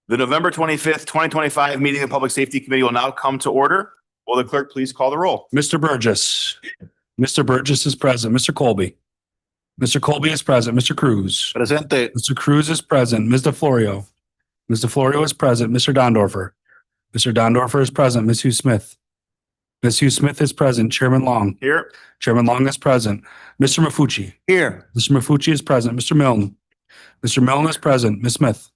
The November 25th, 2025 meeting of the Public Safety Committee will now come to order. Will the clerk please call the roll? Mr. Burgess. Mr. Burgess is present. Mr. Colby. Mr. Colby is present. Mr. Cruz. Presente. Mr. Cruz is present. Ms. DeFlorio. Ms. DeFlorio is present. Mr. Dondorfer. Mr. Dondorfer is present. Ms. Hugh Smith. Ms. Hugh Smith is present. Chairman Long. Here. Chairman Long is present. Mr. Mafucci. Here. Mr. Mafucci is present. Mr. Milne. Mr. Milne is present. Ms. Smith.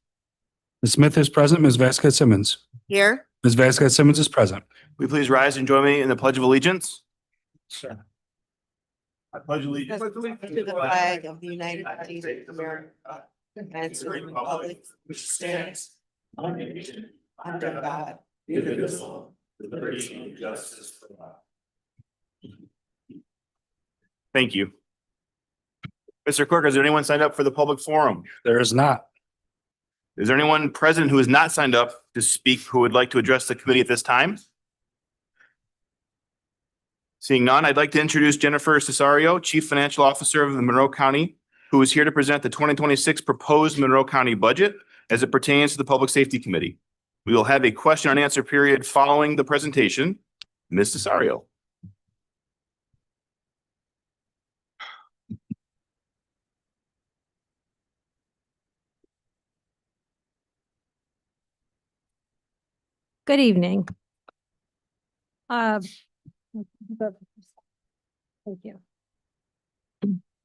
Ms. Smith is present. Ms. Vasquez Simmons. Here. Ms. Vasquez Simmons is present. Will you please rise and join me in the Pledge of Allegiance? Sure. I pledge allegiance To the flag of the United States of America and to the republic which stands one nation under God, indivisible, with liberty and justice for all. Thank you. Mr. Clerk, is there anyone signed up for the public forum? There is not. Is there anyone present who is not signed up to speak who would like to address the committee at this time? Seeing none, I'd like to introduce Jennifer Cesario, Chief Financial Officer of the Monroe County, who is here to present the 2026 proposed Monroe County budget as it pertains to the Public Safety Committee. We will have a question and answer period following the presentation. Ms. Cesario. Good evening. Thank you.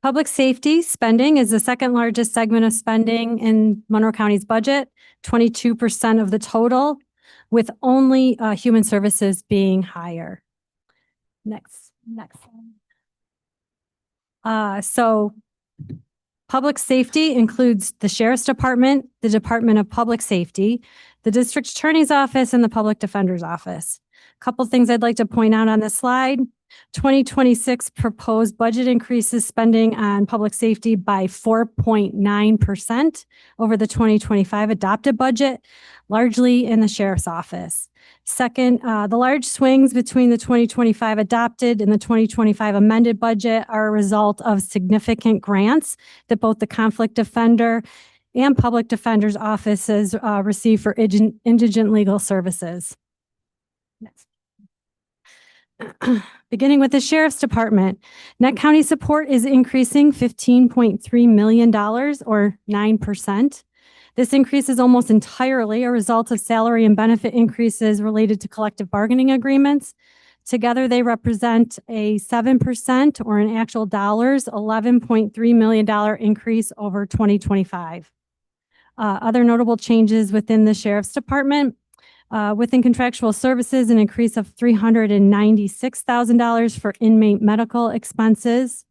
Public safety spending is the second largest segment of spending in Monroe County's budget, 22% of the total, with only human services being higher. Next. So public safety includes the Sheriff's Department, the Department of Public Safety, the District Attorney's Office, and the Public Defender's Office. A couple things I'd like to point out on this slide. 2026 proposed budget increases spending on public safety by 4.9% over the 2025 adopted budget, largely in the Sheriff's Office. Second, the large swings between the 2025 adopted and the 2025 amended budget are a result of significant grants that both the Conflict Defender and Public Defender's offices receive for indigent legal services. Next. Beginning with the Sheriff's Department, net county support is increasing $15.3 million or 9%. This increase is almost entirely a result of salary and benefit increases related to collective bargaining agreements. Together, they represent a 7% or in actual dollars, $11.3 million increase over 2025. Other notable changes within the Sheriff's Department. Within contractual services, an increase of $396,000 for inmate medical expenses.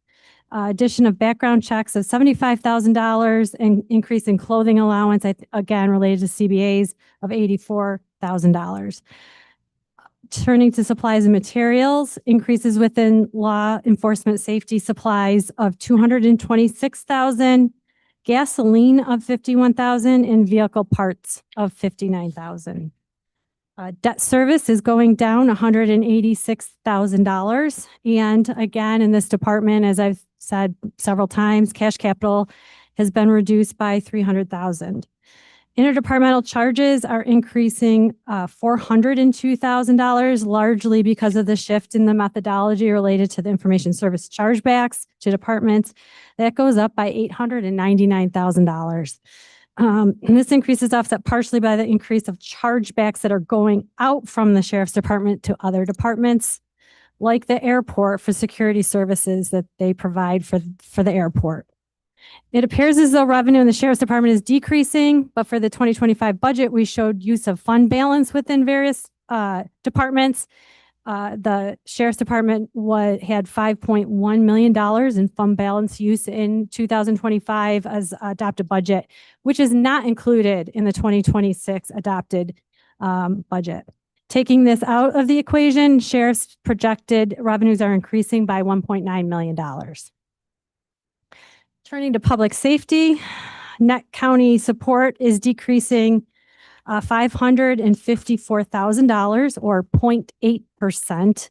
Addition of background checks of $75,000 and increase in clothing allowance, again, related to CBAs of $84,000. Turning to supplies and materials, increases within law enforcement safety supplies of $226,000, gasoline of $51,000, and vehicle parts of $59,000. Debt service is going down $186,000. And again, in this department, as I've said several times, cash capital has been reduced by $300,000. Interdepartmental charges are increasing $402,000, largely because of the shift in the methodology related to the information service chargebacks to departments. That goes up by $899,000. And this increase is offset partially by the increase of chargebacks that are going out from the Sheriff's Department to other departments, like the airport for security services that they provide for the airport. It appears as though revenue in the Sheriff's Department is decreasing, but for the 2025 budget, we showed use of fund balance within various departments. The Sheriff's Department had $5.1 million in fund balance use in 2025 as adopted budget, which is not included in the 2026 adopted budget. Taking this out of the equation, Sheriff's projected revenues are increasing by $1.9 million. Turning to public safety, net county support is decreasing $554,000 or 0.8%.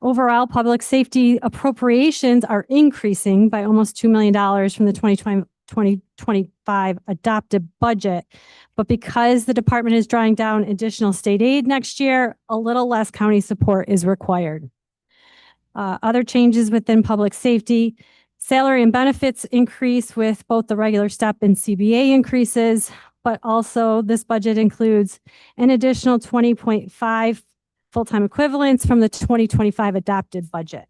Overall, public safety appropriations are increasing by almost $2 million from the 2025 adopted budget. But because the department is drawing down additional state aid next year, a little less county support is required. Other changes within public safety, salary and benefits increase with both the regular step and CBA increases, but also this budget includes an additional 20.5 full-time equivalents from the 2025 adopted budget.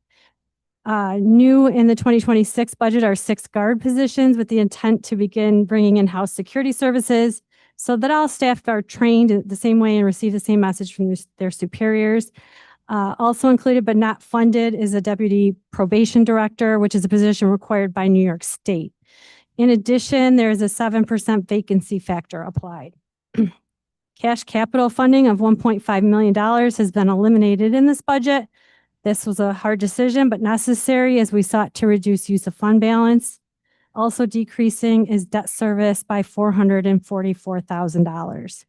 New in the 2026 budget are 6 guard positions with the intent to begin bringing in-house security services so that all staff are trained the same way and receive the same message from their superiors. Also included but not funded is a deputy probation director, which is a position required by New York State. In addition, there is a 7% vacancy factor applied. Cash capital funding of $1.5 million has been eliminated in this budget. This was a hard decision, but necessary as we sought to reduce use of fund balance. Also decreasing is debt service by $444,000.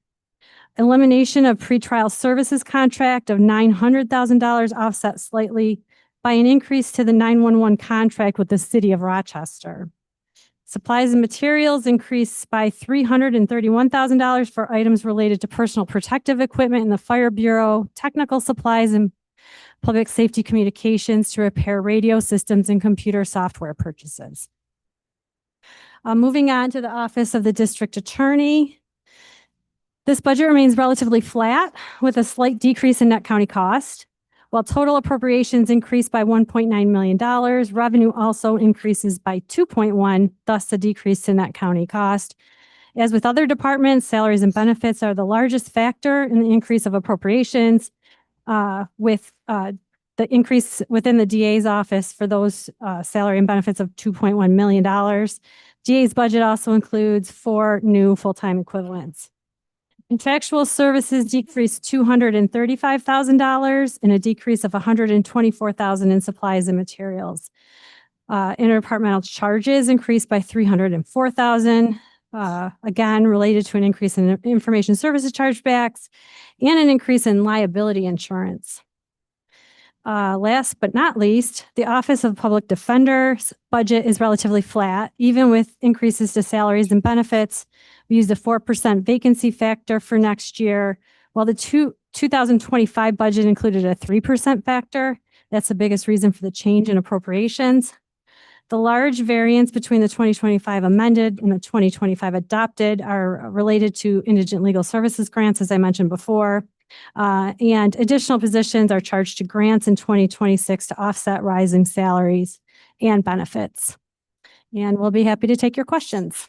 Elimination of pretrial services contract of $900,000 offset slightly by an increase to the 911 contract with the city of Rochester. Supplies and materials increased by $331,000 for items related to personal protective equipment in the Fire Bureau, technical supplies and public safety communications to repair radio systems and computer software purchases. Moving on to the Office of the District Attorney. This budget remains relatively flat with a slight decrease in net county cost. While total appropriations increased by $1.9 million, revenue also increases by 2.1, thus the decrease in net county cost. As with other departments, salaries and benefits are the largest factor in the increase of appropriations, with the increase within the DA's office for those salary and benefits of $2.1 million. DA's budget also includes 4 new full-time equivalents. Contractual services decreased $235,000 and a decrease of $124,000 in supplies and materials. Interdepartmental charges increased by $304,000, again related to an increase in information services chargebacks and an increase in liability insurance. Last but not least, the Office of Public Defender's budget is relatively flat, even with increases to salaries and benefits. We used a 4% vacancy factor for next year, while the 2025 budget included a 3% factor. That's the biggest reason for the change in appropriations. The large variance between the 2025 amended and the 2025 adopted are related to indigent legal services grants, as I mentioned before. And additional positions are charged to grants in 2026 to offset rising salaries and benefits. And we'll be happy to take your questions.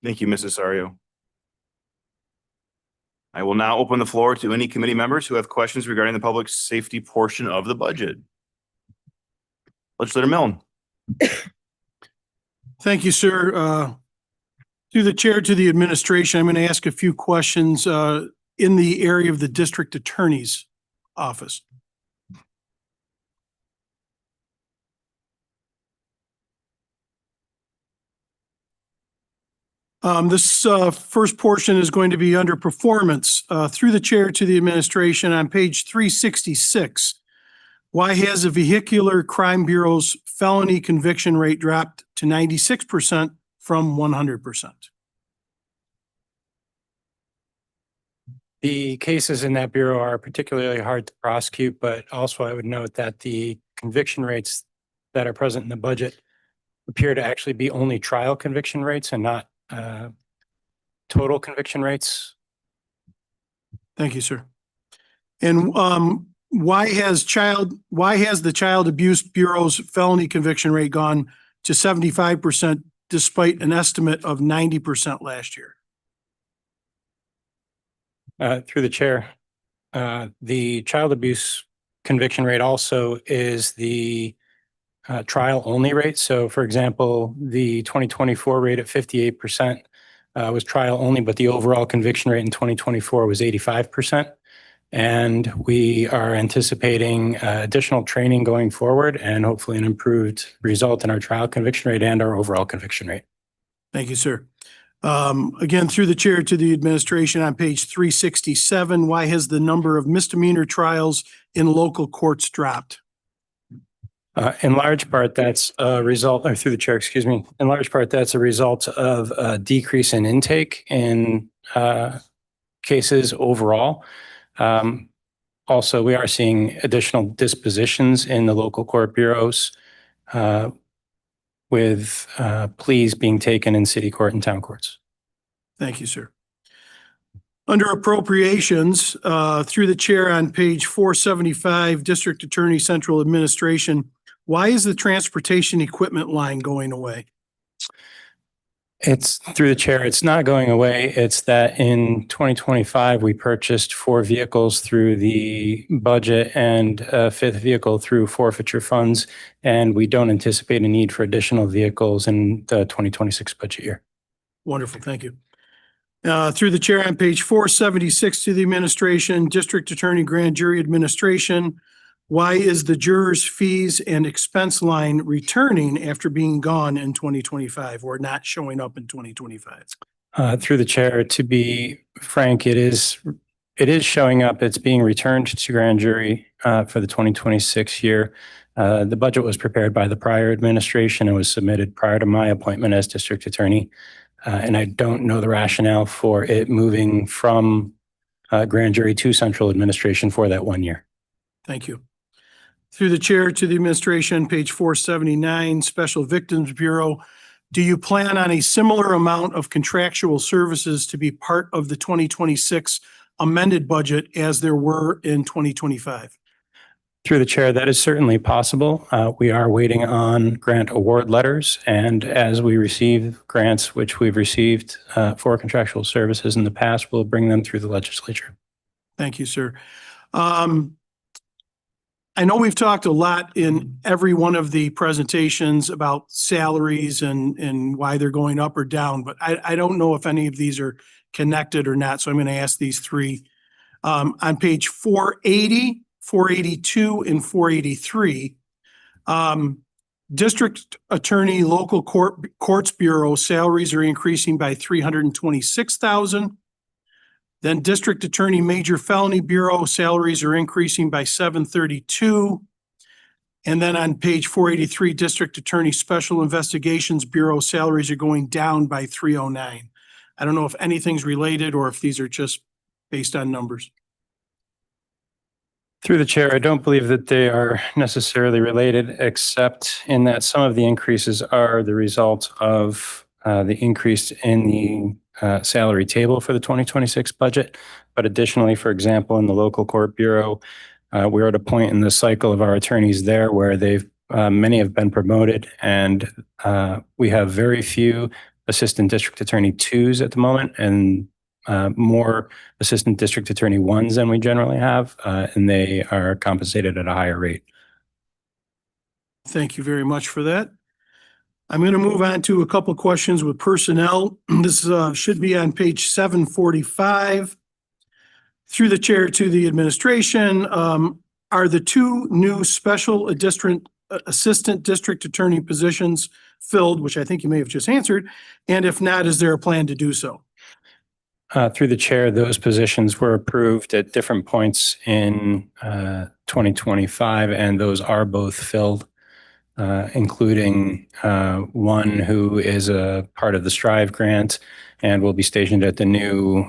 Thank you, Mrs. Sario. I will now open the floor to any committee members who have questions regarding the public safety portion of the budget. Legislator Milne. Thank you, sir. Through the chair to the administration, I'm going to ask a few questions in the area of the district attorney's office. This first portion is going to be under performance. Through the chair to the administration on page 366. Why has the Vehicular Crime Bureau's felony conviction rate dropped to 96% from 100%? The cases in that bureau are particularly hard to prosecute, but also I would note that the conviction rates that are present in the budget appear to actually be only trial conviction rates and not total conviction rates. Thank you, sir. And why has the Child Abuse Bureau's felony conviction rate gone to 75% despite an estimate of 90% last year? Through the chair, the child abuse conviction rate also is the trial only rate. So for example, the 2024 rate at 58% was trial only, but the overall conviction rate in 2024 was 85%. And we are anticipating additional training going forward and hopefully an improved result in our trial conviction rate and our overall conviction rate. Thank you, sir. Again, through the chair to the administration on page 367, why has the number of misdemeanor trials in local courts dropped? In large part, that's a result, or through the chair, excuse me. In large part, that's a result of a decrease in intake in cases overall. Also, we are seeing additional dispositions in the local court bureaus with pleas being taken in city court and town courts. Thank you, sir. Under appropriations, through the chair on page 475, District Attorney Central Administration, why is the transportation equipment line going away? It's through the chair. It's not going away. It's that in 2025, we purchased 4 vehicles through the budget and a 5th vehicle through forfeiture funds. And we don't anticipate a need for additional vehicles in the 2026 budget year. Wonderful, thank you. Through the chair on page 476 to the administration, District Attorney Grand Jury Administration, why is the jurors' fees and expense line returning after being gone in 2025 or not showing up in 2025? Through the chair, to be frank, it is showing up. It's being returned to grand jury for the 2026 year. The budget was prepared by the prior administration and was submitted prior to my appointment as district attorney. And I don't know the rationale for it moving from grand jury to central administration for that 1 year. Thank you. Through the chair to the administration, page 479, Special Victims Bureau, do you plan on a similar amount of contractual services to be part of the 2026 amended budget as there were in 2025? Through the chair, that is certainly possible. We are waiting on grant award letters, and as we receive grants, which we've received for contractual services in the past, we'll bring them through the legislature. Thank you, sir. I know we've talked a lot in every one of the presentations about salaries and why they're going up or down, but I don't know if any of these are connected or not, so I'm going to ask these three. On page 480, 482, and 483, District Attorney Local Courts Bureau salaries are increasing by $326,000. Then District Attorney Major Felony Bureau salaries are increasing by $732,000. And then on page 483, District Attorney Special Investigations Bureau salaries are going down by $309,000. I don't know if anything's related or if these are just based on numbers. Through the chair, I don't believe that they are necessarily related, except in that some of the increases are the result of the increase in the salary table for the 2026 budget. But additionally, for example, in the local court bureau, we're at a point in the cycle of our attorneys there where many have been promoted, and we have very few assistant district attorney 2s at the moment, and more assistant district attorney 1s than we generally have, and they are compensated at a higher rate. Thank you very much for that. I'm going to move on to a couple of questions with personnel. This should be on page 745. Through the chair to the administration, are the 2 new special assistant district attorney positions filled, which I think you may have just answered? And if not, is there a plan to do so? Through the chair, those positions were approved at different points in 2025, and those are both filled. Including one who is a part of the Strive grant and will be stationed at the new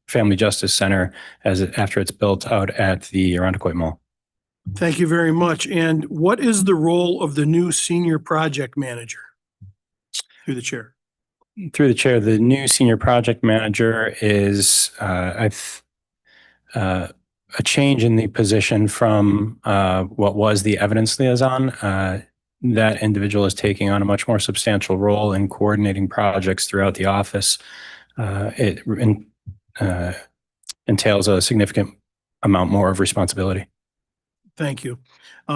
Family Justice Center after it's built out at the Irondequoit Mall. Thank you very much. And what is the role of the new senior project manager? Through the chair. Through the chair, the new senior project manager is a change in the position from what was the evidence liaison. That individual is taking on a much more substantial role in coordinating projects throughout the office. It entails a significant amount more of responsibility. Thank you.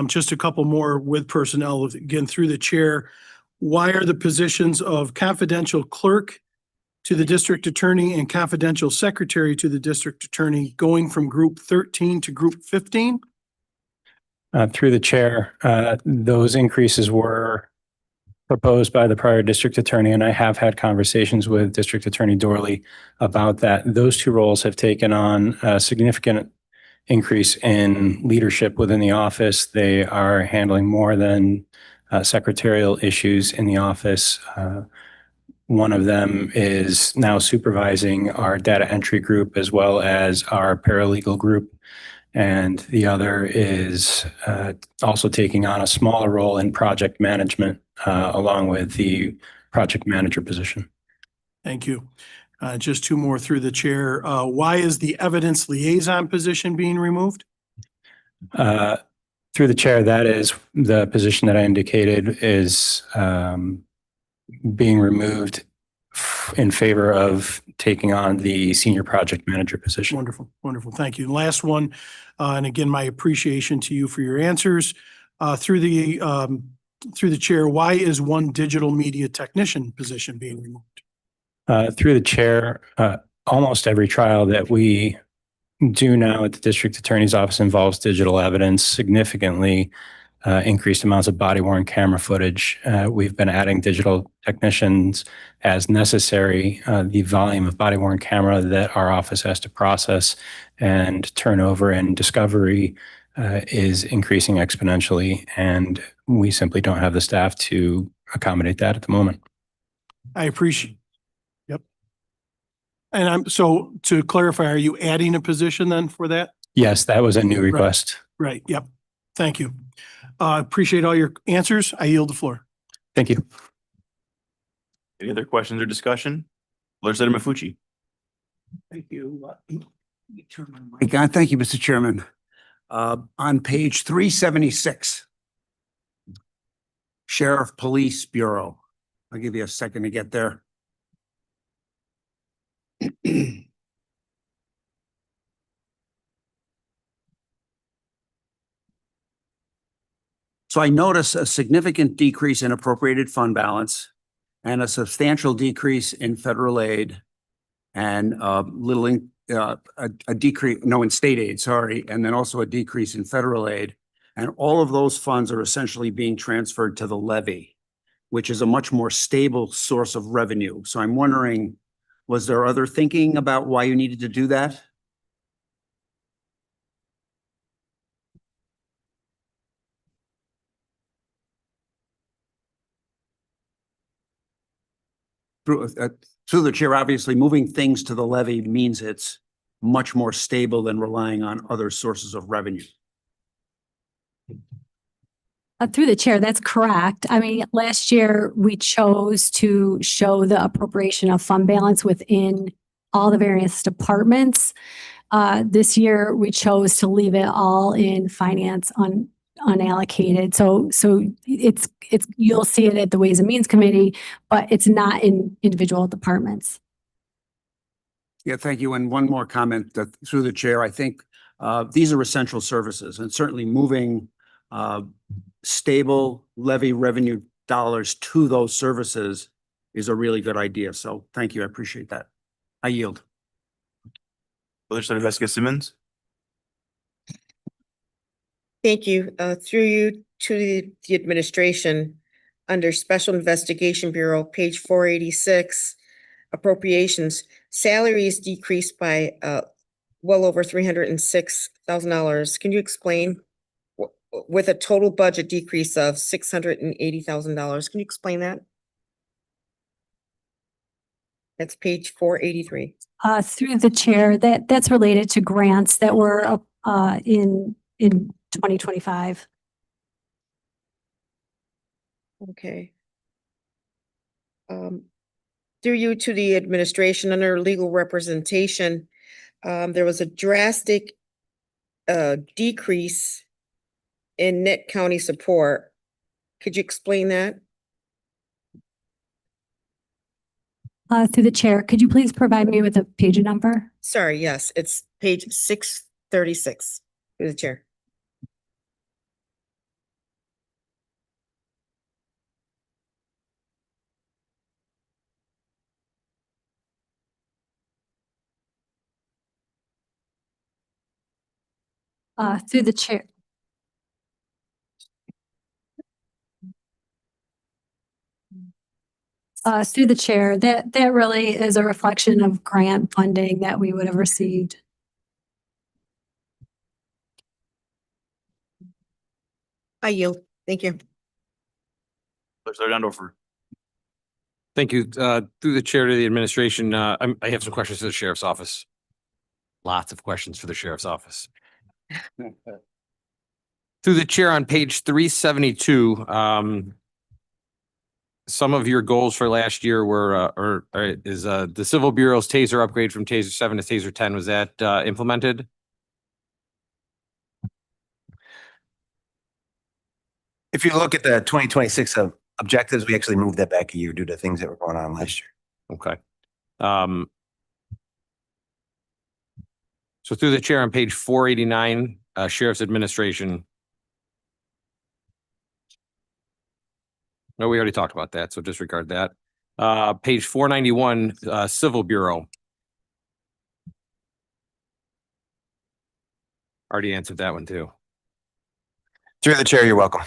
Just a couple more with personnel, again, through the chair. Why are the positions of confidential clerk to the district attorney and confidential secretary to the district attorney going from group 13 to group 15? Through the chair, those increases were proposed by the prior district attorney, and I have had conversations with District Attorney Dorley about that. Those two roles have taken on a significant increase in leadership within the office. They are handling more than secretarial issues in the office. One of them is now supervising our data entry group as well as our paralegal group. And the other is also taking on a smaller role in project management along with the project manager position. Thank you. Just two more through the chair. Why is the evidence liaison position being removed? Through the chair, that is the position that I indicated is being removed in favor of taking on the senior project manager position. Wonderful, wonderful. Thank you. Last one, and again, my appreciation to you for your answers. Through the chair, why is one digital media technician position being removed? Through the chair, almost every trial that we do now at the district attorney's office involves digital evidence, significantly increased amounts of body worn camera footage. We've been adding digital technicians as necessary. The volume of body worn camera that our office has to process and turnover and discovery is increasing exponentially, and we simply don't have the staff to accommodate that at the moment. I appreciate. Yep. And so to clarify, are you adding a position then for that? Yes, that was a new request. Right. Yep. Thank you. Appreciate all your answers. I yield the floor. Thank you. Any other questions or discussion? Legislator Mafucci. Thank you. Thank you, Mr. Chairman. On page 376, Sheriff Police Bureau. I'll give you a second to get there. So I notice a significant decrease in appropriated fund balance and a substantial decrease in federal aid and a decrease, no, in state aid, sorry, and then also a decrease in federal aid. And all of those funds are essentially being transferred to the levy, which is a much more stable source of revenue. So I'm wondering, was there other thinking about why you needed to do that? Through the chair, obviously, moving things to the levy means it's much more stable than relying on other sources of revenue. Through the chair, that's correct. I mean, last year, we chose to show the appropriation of fund balance within all the various departments. This year, we chose to leave it all in finance unallocated. So it's, you'll see it at the Ways and Means Committee, but it's not in individual departments. Yeah, thank you. And one more comment through the chair. I think these are essential services, and certainly moving stable levy revenue dollars to those services is a really good idea. So thank you. I appreciate that. I yield. Legislator Vasquez Simmons. Thank you. Through you to the administration, under Special Investigation Bureau, page 486, appropriations, salaries decreased by well over $306,000. Can you explain? With a total budget decrease of $680,000. Can you explain that? That's page 483. Through the chair, that's related to grants that were in 2025. Okay. Through you to the administration, under legal representation, there was a drastic decrease in net county support. Could you explain that? Through the chair, could you please provide me with a page number? Sorry, yes, it's page 636, through the chair. Through the chair. Through the chair, that really is a reflection of grant funding that we would have received. I yield. Thank you. Mr. Dondorfer. Thank you. Through the chair to the administration, I have some questions to the sheriff's office. Lots of questions for the sheriff's office. Through the chair on page 372, some of your goals for last year were, the Civil Bureau's TASER upgrade from TASER 7 to TASER 10, was that implemented? If you look at the 2026 objectives, we actually moved that back a year due to things that were going on last year. Okay. So through the chair on page 489, Sheriff's Administration. No, we already talked about that, so disregard that. Page 491, Civil Bureau. Already answered that one too. Through the chair, you're welcome.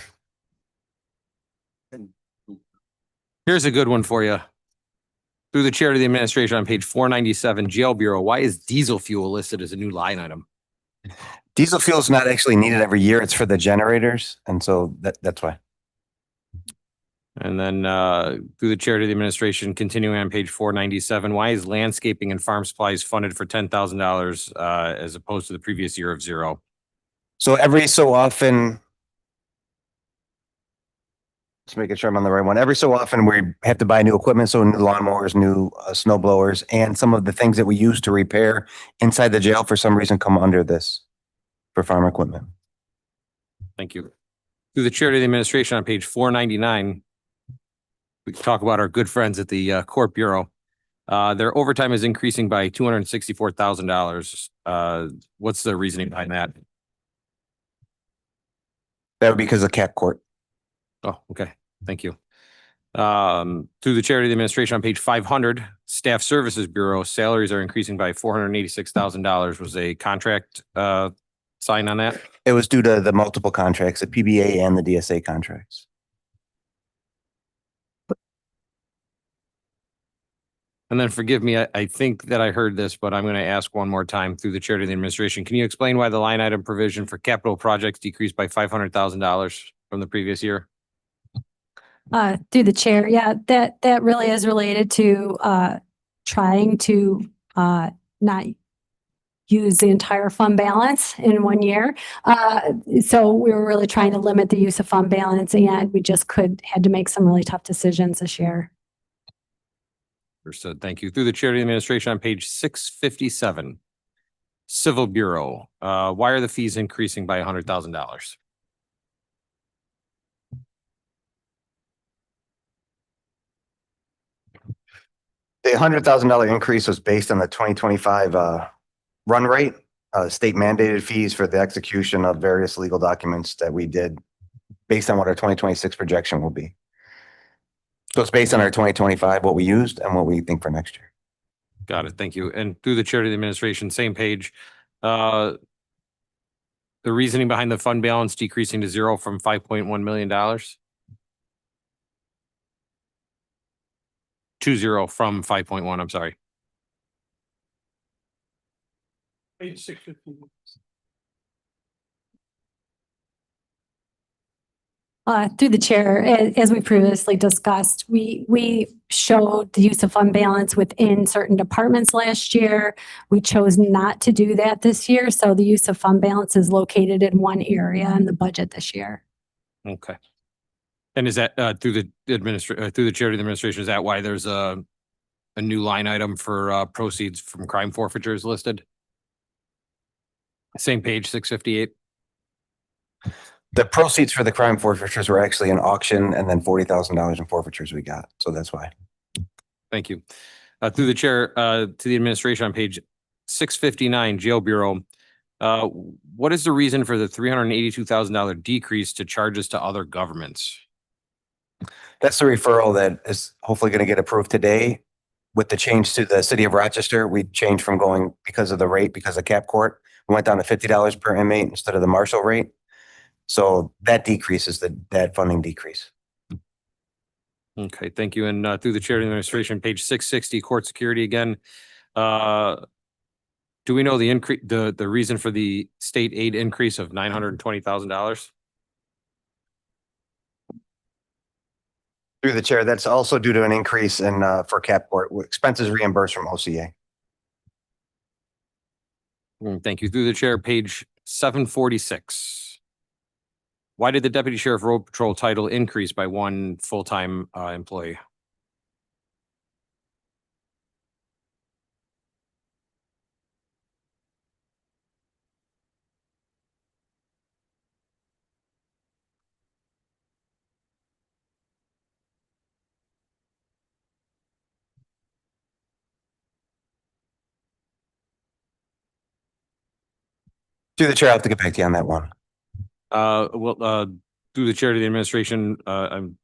Here's a good one for you. Through the chair to the administration on page 497, Jail Bureau. Why is diesel fuel listed as a new line item? Diesel fuel is not actually needed every year. It's for the generators. And so that's why. And then through the chair to the administration, continuing on page 497, why is landscaping and farm supplies funded for $10,000 as opposed to the previous year of $0? So every so often, just making sure I'm on the right one. Every so often we have to buy new equipment. So new lawnmowers, new snow blowers, and some of the things that we use to repair inside the jail for some reason come under this for farm equipment. Thank you. Through the chair to the administration on page 499, we can talk about our good friends at the Court Bureau. Their overtime is increasing by $264,000. What's the reasoning behind that? That would be because of cap court. Oh, okay. Thank you. Through the chair to the administration on page 500, Staff Services Bureau, salaries are increasing by $486,000. Was a contract signed on that? It was due to the multiple contracts, the PBA and the DSA contracts. And then forgive me, I think that I heard this, but I'm going to ask one more time through the chair to the administration. Can you explain why the line item provision for capital projects decreased by $500,000 from the previous year? Through the chair, yeah, that really is related to trying to not use the entire fund balance in one year. So we were really trying to limit the use of fund balance, and we just had to make some really tough decisions this year. Understood. Thank you. Through the chair to the administration on page 657, Civil Bureau. Why are the fees increasing by $100,000? The $100,000 increase was based on the 2025 run rate, state mandated fees for the execution of various legal documents that we did based on what our 2026 projection will be. So it's based on our 2025, what we used and what we think for next year. Got it. Thank you. And through the chair to the administration, same page. The reasoning behind the fund balance decreasing to $0 from $5.1 million? To $0 from 5.1, I'm sorry. Page 650. Through the chair, as we previously discussed, we showed the use of fund balance within certain departments last year. We chose not to do that this year, so the use of fund balance is located in one area in the budget this year. Okay. And is that through the through the chair to the administration, is that why there's a new line item for proceeds from crime forfeitures listed? Same page, 658. The proceeds for the crime forfeitures were actually an auction and then $40,000 in forfeitures we got. So that's why. Thank you. Through the chair to the administration on page 659, Jail Bureau. What is the reason for the $382,000 decrease to charges to other governments? That's the referral that is hopefully going to get approved today. With the change to the city of Rochester, we changed from going because of the rate, because of cap court. We went down to $50 per inmate instead of the Marshall rate. So that decreases that funding decrease. Okay, thank you. And through the chair of the administration, page 660, court security again. Do we know the increase, the reason for the state aid increase of $920,000? Through the chair, that's also due to an increase in, for cap court expenses reimbursed from OCA. Thank you. Through the chair, page 746. Why did the deputy sheriff road patrol title increase by one full-time employee? Through the chair, I have to get back to you on that one. Through the chair to the administration, I'm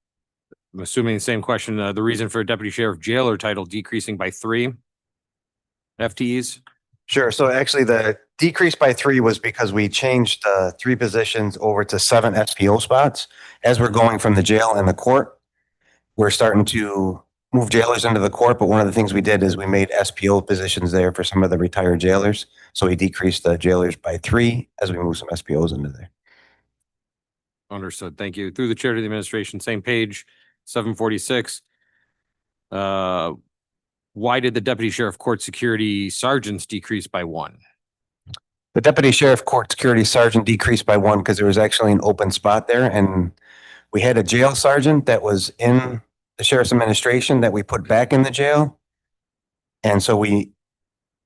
assuming the same question. The reason for deputy sheriff jailer title decreasing by 3 FTEs? Sure. So actually the decrease by 3 was because we changed 3 positions over to 7 SPO spots. As we're going from the jail and the court, we're starting to move jailers into the court. But one of the things we did is we made SPO positions there for some of the retired jailers. So we decreased the jailers by 3 as we move some SPOs into there. Understood. Thank you. Through the chair to the administration, same page, 746. Why did the deputy sheriff court security sergeants decrease by 1? The deputy sheriff court security sergeant decreased by 1 because there was actually an open spot there. And we had a jail sergeant that was in the sheriff's administration that we put back in the jail. And so we,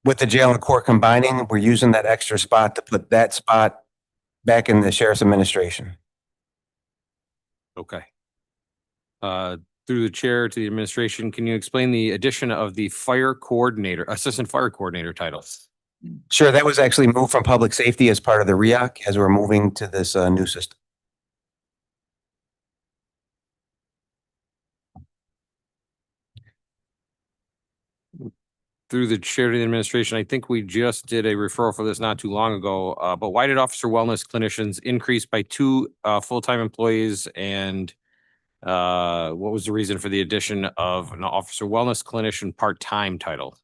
with the jail and court combining, we're using that extra spot to put that spot back in the sheriff's administration. Okay. Through the chair to the administration, can you explain the addition of the fire coordinator, assistant fire coordinator titles? Sure, that was actually moved from public safety as part of the REAC as we're moving to this new system. Through the chair to the administration, I think we just did a referral for this not too long ago, but why did officer wellness clinicians increase by 2 full-time employees? And what was the reason for the addition of an officer wellness clinician part-time title?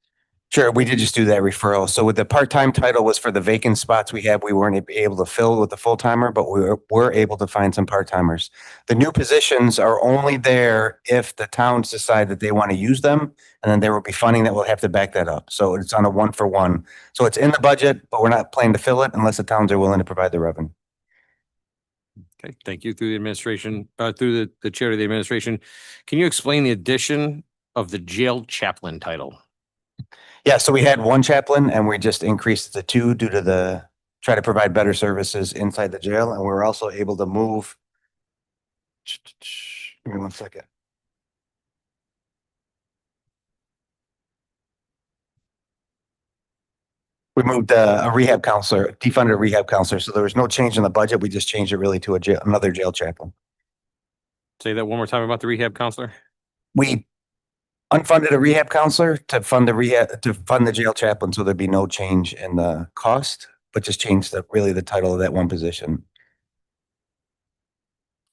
Sure, we did just do that referral. So with the part-time title was for the vacant spots we have, we weren't able to fill with the full-timer, but we were able to find some part-timers. The new positions are only there if the towns decide that they want to use them, and then there will be funding that will have to back that up. So it's on a 1-for-1. So it's in the budget, but we're not planning to fill it unless the towns are willing to provide the revenue. Okay, thank you. Through the administration, through the chair of the administration, can you explain the addition of the jail chaplain title? Yeah, so we had 1 chaplain and we just increased it to 2 due to try to provide better services inside the jail. And we were also able to move. Give me 1 second. We moved a rehab counselor, defunded a rehab counselor. So there was no change in the budget. We just changed it really to another jail chaplain. Say that one more time about the rehab counselor. We unfunded a rehab counselor to fund the jail chaplain. So there'd be no change in the cost, but just changed the title of that 1 position.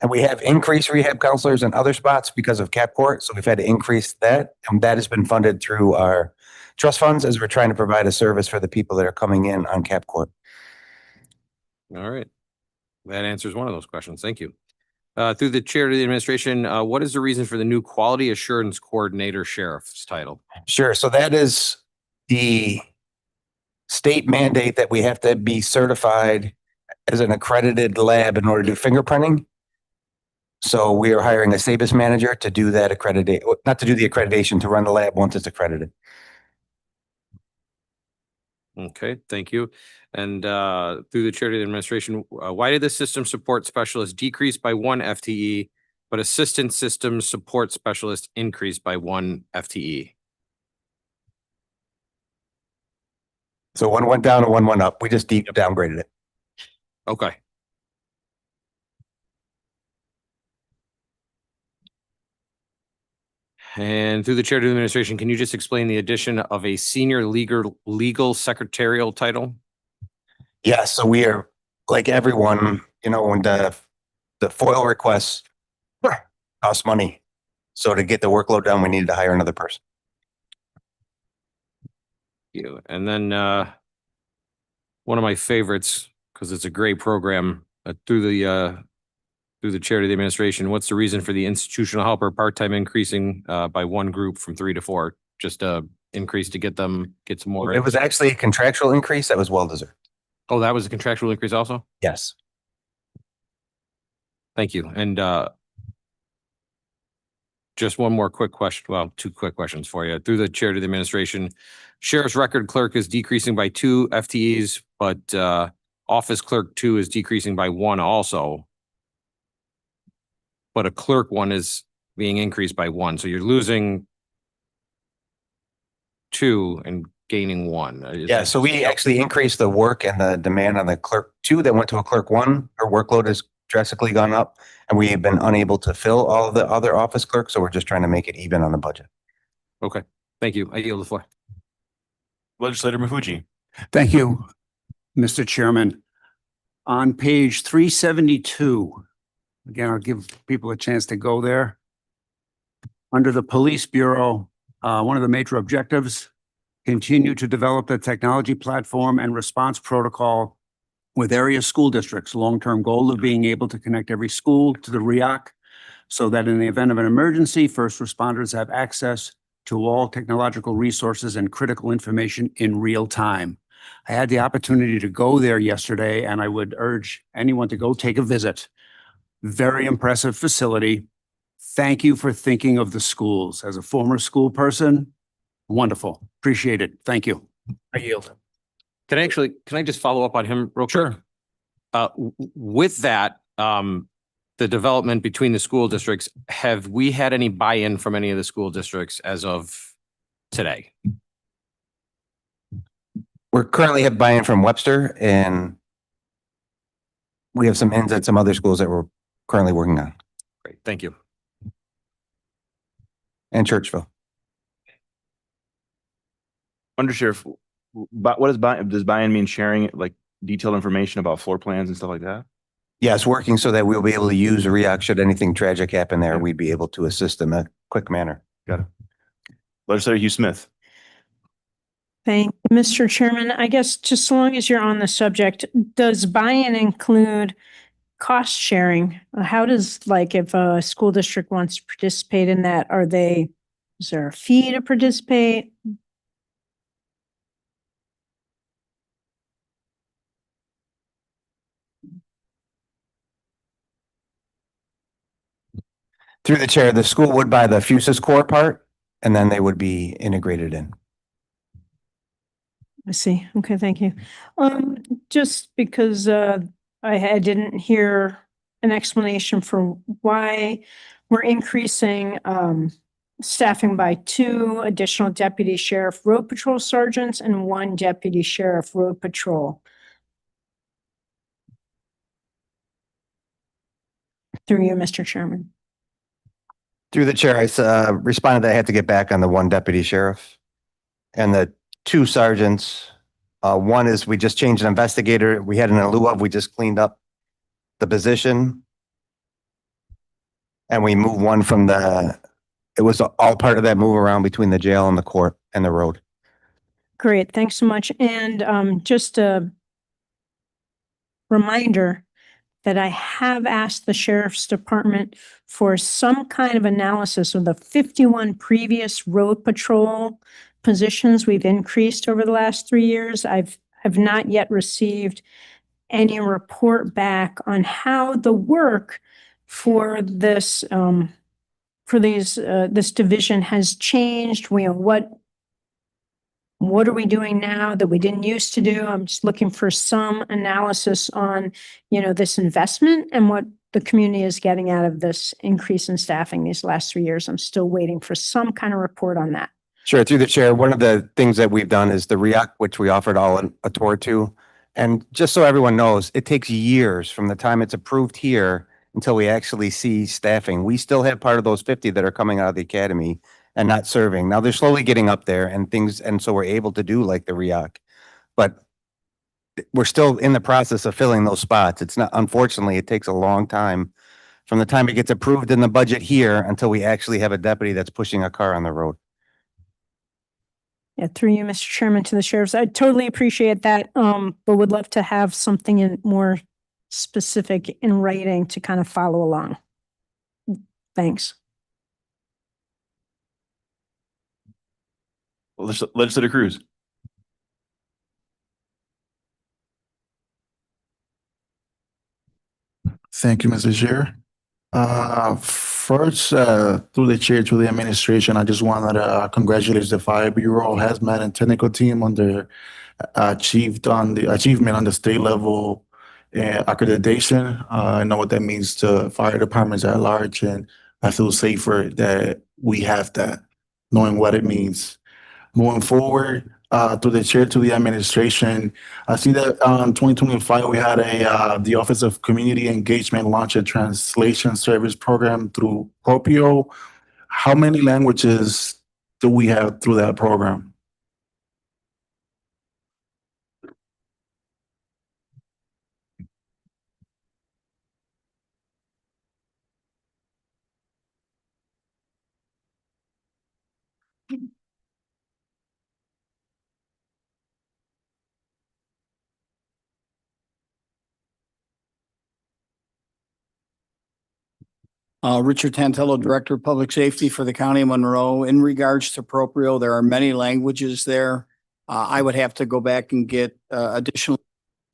And we have increased rehab counselors in other spots because of cap court. So we've had to increase that. And that has been funded through our trust funds as we're trying to provide a service for the people that are coming in on cap court. All right. That answers one of those questions. Thank you. Through the chair to the administration, what is the reason for the new quality assurance coordinator sheriff's title? Sure. So that is the state mandate that we have to be certified as an accredited lab in order to do fingerprinting. So we are hiring a SABIS manager to do that not to do the accreditation, to run the lab once it's accredited. Okay, thank you. And through the chair to the administration, why did the system support specialist decrease by 1 FTE, but assistant system support specialist increase by 1 FTE? So 1 went down and 1 went up. We just downgraded it. Okay. And through the chair to the administration, can you just explain the addition of a senior legal secretarial title? Yeah, so we are like everyone, when the FOIL requests cost money. So to get the workload done, we needed to hire another person. You. And then one of my favorites, because it's a great program, through the chair to the administration, what's the reason for the institutional helper part-time increasing by one group from 3 to 4? Just increase to get some more. It was actually a contractual increase that was well deserved. Oh, that was a contractual increase also? Yes. Thank you. And just one more quick question. Well, 2 quick questions for you. Through the chair to the administration, sheriff's record clerk is decreasing by 2 FTEs, but office clerk 2 is decreasing by 1 also. But a clerk 1 is being increased by 1. So you're losing 2 and gaining 1. Yeah, so we actually increased the work and the demand on the clerk 2 that went to a clerk 1. Her workload has drastically gone up, and we have been unable to fill all of the other office clerks, so we're just trying to make it even on the budget. Okay, thank you. I yield the floor. Legislator Mafucci. Thank you, Mr. Chairman. On page 372, again, I'll give people a chance to go there. Under the Police Bureau, one of the major objectives, continue to develop the technology platform and response protocol with area school districts, long-term goal of being able to connect every school to the REAC so that in the event of an emergency, first responders have access to all technological resources and critical information in real time. I had the opportunity to go there yesterday, and I would urge anyone to go take a visit. Very impressive facility. Thank you for thinking of the schools. As a former school person, wonderful. Appreciate it. Thank you. I yield. Can I just follow up on him real quick? Sure. With that, the development between the school districts, have we had any buy-in from any of the school districts as of today? We're currently have buy-in from Webster, and we have some ins at some other schools that we're currently working on, Great, thank you. and Churchville. Undersheriff, but what does buy-in mean? Sharing like detailed information about floor plans and stuff like that? Yes, working so that we'll be able to use REAC should anything tragic happen there. We'd be able to assist in a quick manner. Got it. Legislator Hugh Smith. Thank you, Mr. Chairman. I guess just so long as you're on the subject, does buy-in include cost sharing? How does, like, if a school district wants to participate in that, is there a fee to participate? Through the chair, the school would buy the Fusus core part, and then they would be integrated in. I see. Okay, thank you. Just because I didn't hear an explanation for why we're increasing staffing by 2 additional deputy sheriff road patrol sergeants and 1 deputy sheriff road patrol. Through you, Mr. Chairman. Through the chair, I responded that I had to get back on the 1 deputy sheriff and the 2 sergeants. 1 is we just changed an investigator. We had an in lieu of, we just cleaned up the position. And we moved 1 from it was all part of that move around between the jail and the court and the road. Great, thanks so much. And just a reminder that I have asked the sheriff's department for some kind of analysis of the 51 previous road patrol positions we've increased over the last 3 years. I've not yet received any report back on how the work for this this division has changed. What are we doing now that we didn't used to do? I'm just looking for some analysis on, this investment and what the community is getting out of this increase in staffing these last 3 years. I'm still waiting for some kind of report on that. Sure. Through the chair, one of the things that we've done is the REAC, which we offered all a tour to. And just so everyone knows, it takes years from the time it's approved here until we actually see staffing. We still have part of those 50 that are coming out of the academy and not serving. Now they're slowly getting up there and things, and so we're able to do like the REAC. But we're still in the process of filling those spots. It's not, unfortunately, it takes a long time from the time it gets approved in the budget here until we actually have a deputy that's pushing a car on the road. Yeah, through you, Mr. Chairman, to the sheriffs. I totally appreciate that, but would love to have something in more specific in writing to kind of follow along. Thanks. Legislator Cruz. Thank you, Mr. Chair. First, through the chair to the administration, I just wanted to congratulate the Fire Bureau, hazmat and technical team on their achievement on the state level accreditation. I know what that means to fire departments at large, and I feel safer that we have that, knowing what it means. Moving forward, through the chair to the administration, I see that in 2025, we had the Office of Community Engagement launch a translation service program through Propio. How many languages do we have through that program? Richard Tantello, Director of Public Safety for the County of Monroe. In regards to Proprio, there are many languages there. I would have to go back and get additional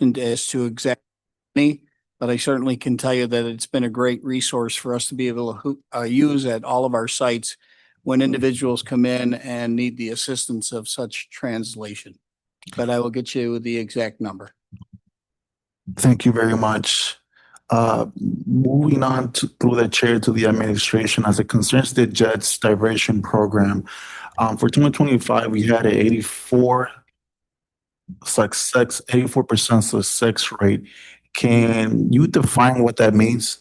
as to exactly, but I certainly can tell you that it's been a great resource for us to be able to use at all of our sites when individuals come in and need the assistance of such translation. But I will get you the exact number. Thank you very much. Moving on through the chair to the administration, as it concerns the JETS diversion program, for 2025, we had an 84% success rate. Can you define what that means?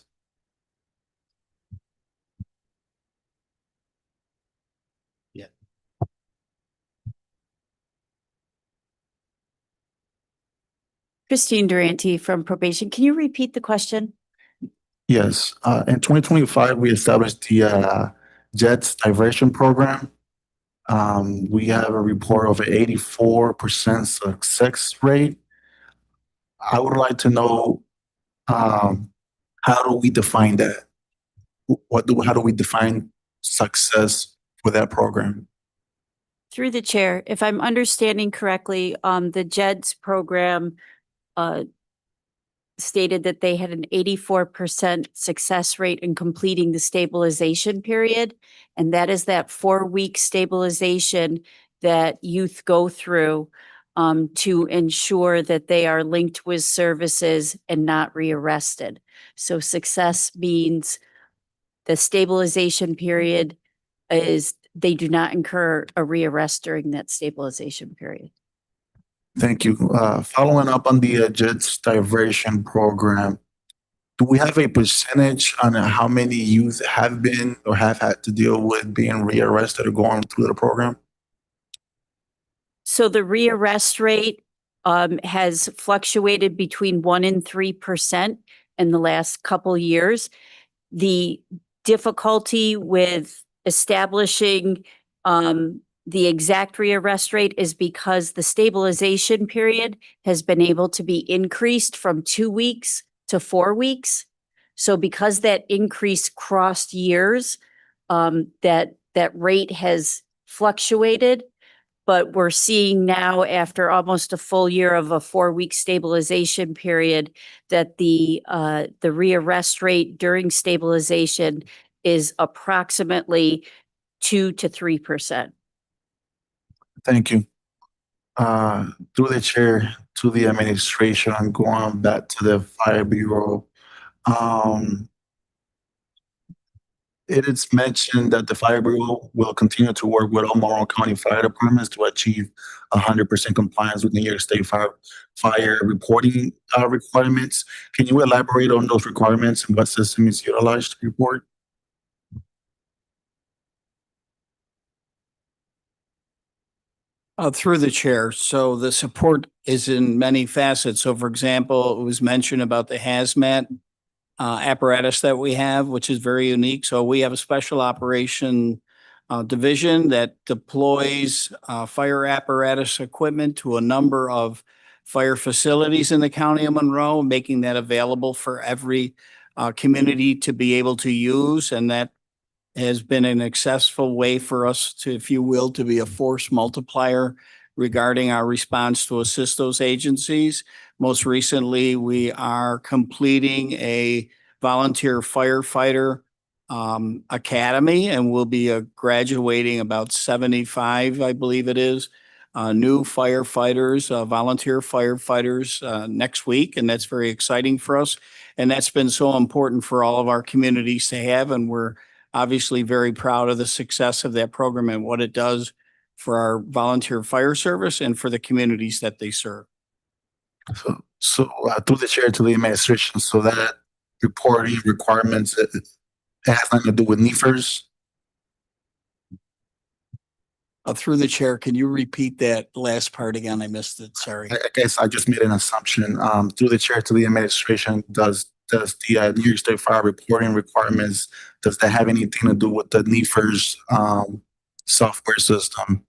Christine Durante from Probation. Can you repeat the question? Yes. In 2025, we established the JETS diversion program. We have a report of an 84% success rate. I would like to know how do we define that? How do we define success for that program? Through the chair, if I'm understanding correctly, the JEDS program stated that they had an 84% success rate in completing the stabilization period. And that is that 4-week stabilization that youth go through to ensure that they are linked with services and not rearrested. So success means the stabilization period is they do not incur a rearrest during that stabilization period. Thank you. Following up on the JETS diversion program, do we have a percentage on how many youth have been or have had to deal with being rearrested or going through the program? So the rearrest rate has fluctuated between 1% and 3% in the last couple years. The difficulty with establishing the exact rearrest rate is because the stabilization period has been able to be increased from 2 weeks to 4 weeks. So because that increase crossed years, that rate has fluctuated. But we're seeing now, after almost a full year of a 4-week stabilization period, that the rearrest rate during stabilization is approximately 2 to 3%. Thank you. Through the chair to the administration, I'm going back to the Fire Bureau. It is mentioned that the Fire Bureau will continue to work with all Monroe County Fire Departments to achieve 100% compliance with New York State fire reporting requirements. Can you elaborate on those requirements and what system is utilized to report? Through the chair. So the support is in many facets. So for example, it was mentioned about the hazmat apparatus that we have, which is very unique. So we have a special operation division that deploys fire apparatus equipment to a number of fire facilities in the county of Monroe, making that available for every community to be able to use. And that has been an successful way for us to, if you will, to be a force multiplier regarding our response to assist those agencies. Most recently, we are completing a volunteer firefighter academy, and we'll be graduating about 75, I believe it is, new firefighters, volunteer firefighters next week. And that's very exciting for us. And that's been so important for all of our communities to have. And we're obviously very proud of the success of that program and what it does for our volunteer fire service and for the communities that they serve. So through the chair to the administration, so that reporting requirements, it has nothing to do with NEFRS? Through the chair, can you repeat that last part again? I missed it. Sorry. I guess I just made an assumption. Through the chair to the administration, does the New York State Fire reporting requirements, does that have anything to do with the NEFRS software system?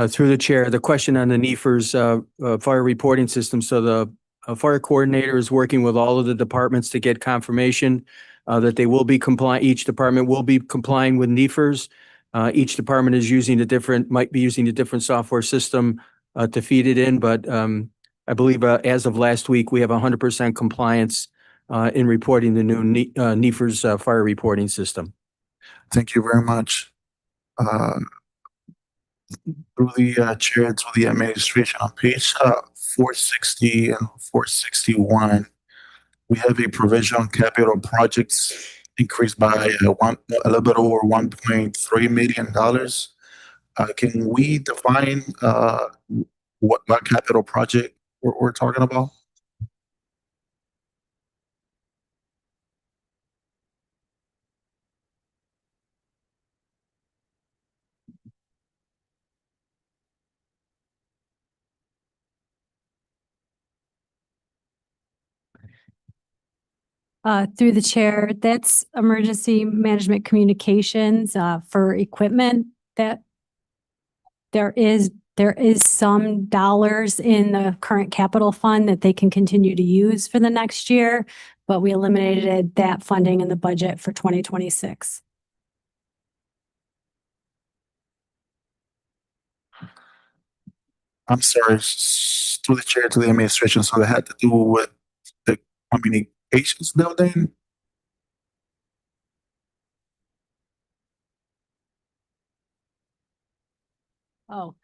Through the chair, the question on the NEFRS fire reporting system. So the fire coordinator is working with all of the departments to get confirmation that they will be compliant. Each department will be complying with NEFRS. Each department is using might be using a different software system to feed it in. But I believe as of last week, we have 100% compliance in reporting the new NEFRS fire reporting system. Thank you very much. Through the chair to the administration, on page 460 and 461, we have a provision on capital projects increased by a little bit over $1.3 million. Can we define what capital project we're talking about? Through the chair, that's emergency management communications for equipment that there is some dollars in the current capital fund that they can continue to use for the next year, but we eliminated that funding in the budget for 2026. I'm sorry, through the chair to the administration, so that had to do with the communications building? Oh.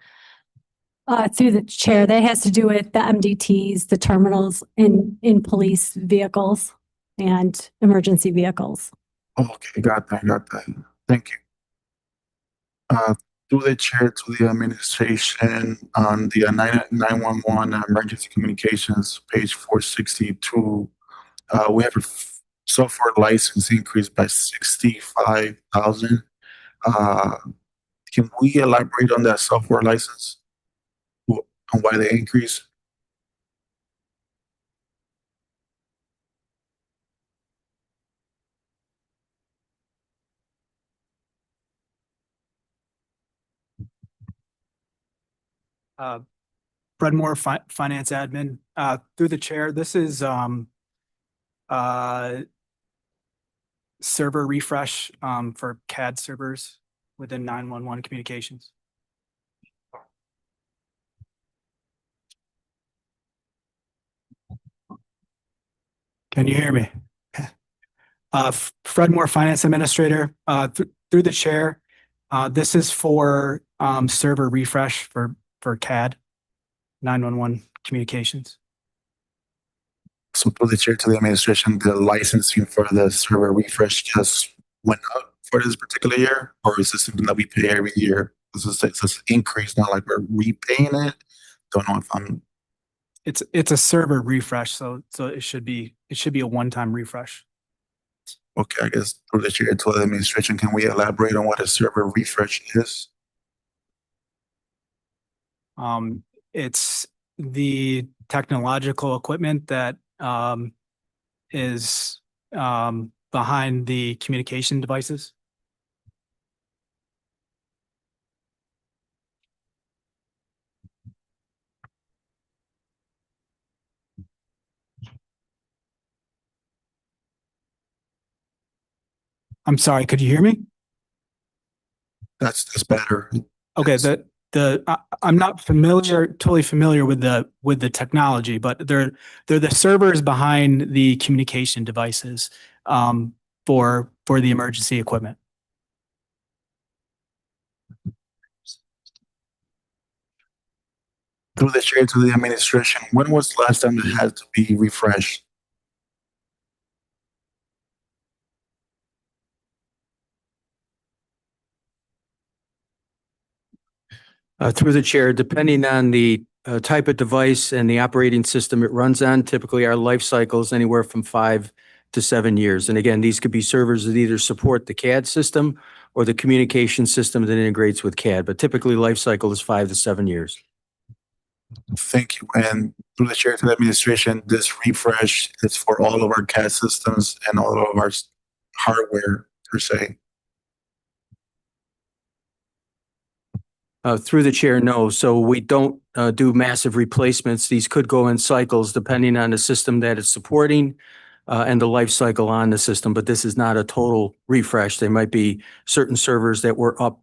Through the chair, that has to do with the MDTs, the terminals in police vehicles and emergency vehicles. Okay, got that. Thank you. Through the chair to the administration, on the 911 emergency communications, page 462, we have a software license increased by 65,000. Can we elaborate on that software license? On why the increase? Fred Moore, Finance Admin. Through the chair, this is server refresh for CAD servers within 911 communications. Can you hear me? Fred Moore, Finance Administrator. Through the chair, this is for server refresh for CAD 911 communications. So through the chair to the administration, the licensing for the server refresh just went up for this particular year, or is this something that we pay every year? This is this increase, not like we're repaying it. Don't know if I'm. It's a server refresh, so it should be a one-time refresh. Okay, I guess through the chair to the administration, can we elaborate on what a server refresh is? It's the technological equipment that is behind the communication devices. I'm sorry, could you hear me? That's better. Okay, I'm not totally familiar with the technology, but they're the servers behind the communication devices for the emergency equipment. Through the chair to the administration, when was the last time it had to be refreshed? Through the chair, depending on the type of device and the operating system it runs on, typically our life cycle is anywhere from 5 to 7 years. And again, these could be servers that either support the CAD system or the communication system that integrates with CAD, but typically life cycle is 5 to 7 years. Thank you. And through the chair to the administration, this refresh is for all of our CAD systems and all of our hardware per se. Through the chair, no. So we don't do massive replacements. These could go in cycles depending on the system that it's supporting and the life cycle on the system, but this is not a total refresh. There might be certain servers that were up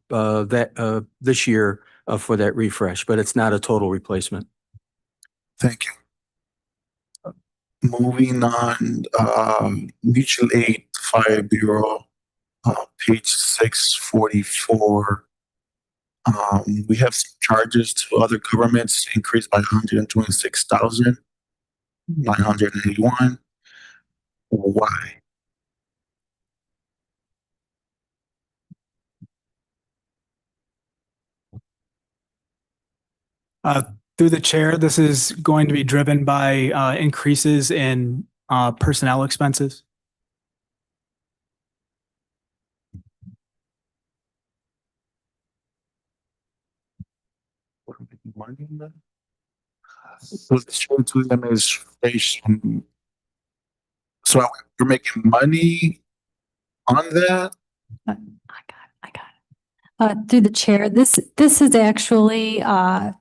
this year for that refresh, but it's not a total replacement. Thank you. Moving on, mutual aid fire bureau, page 644. We have some charges to other governments increased by 126,981. Why? Through the chair, this is going to be driven by increases in personnel expenses. So it's shown to the administration. So we're making money on that? Through the chair, this is actually a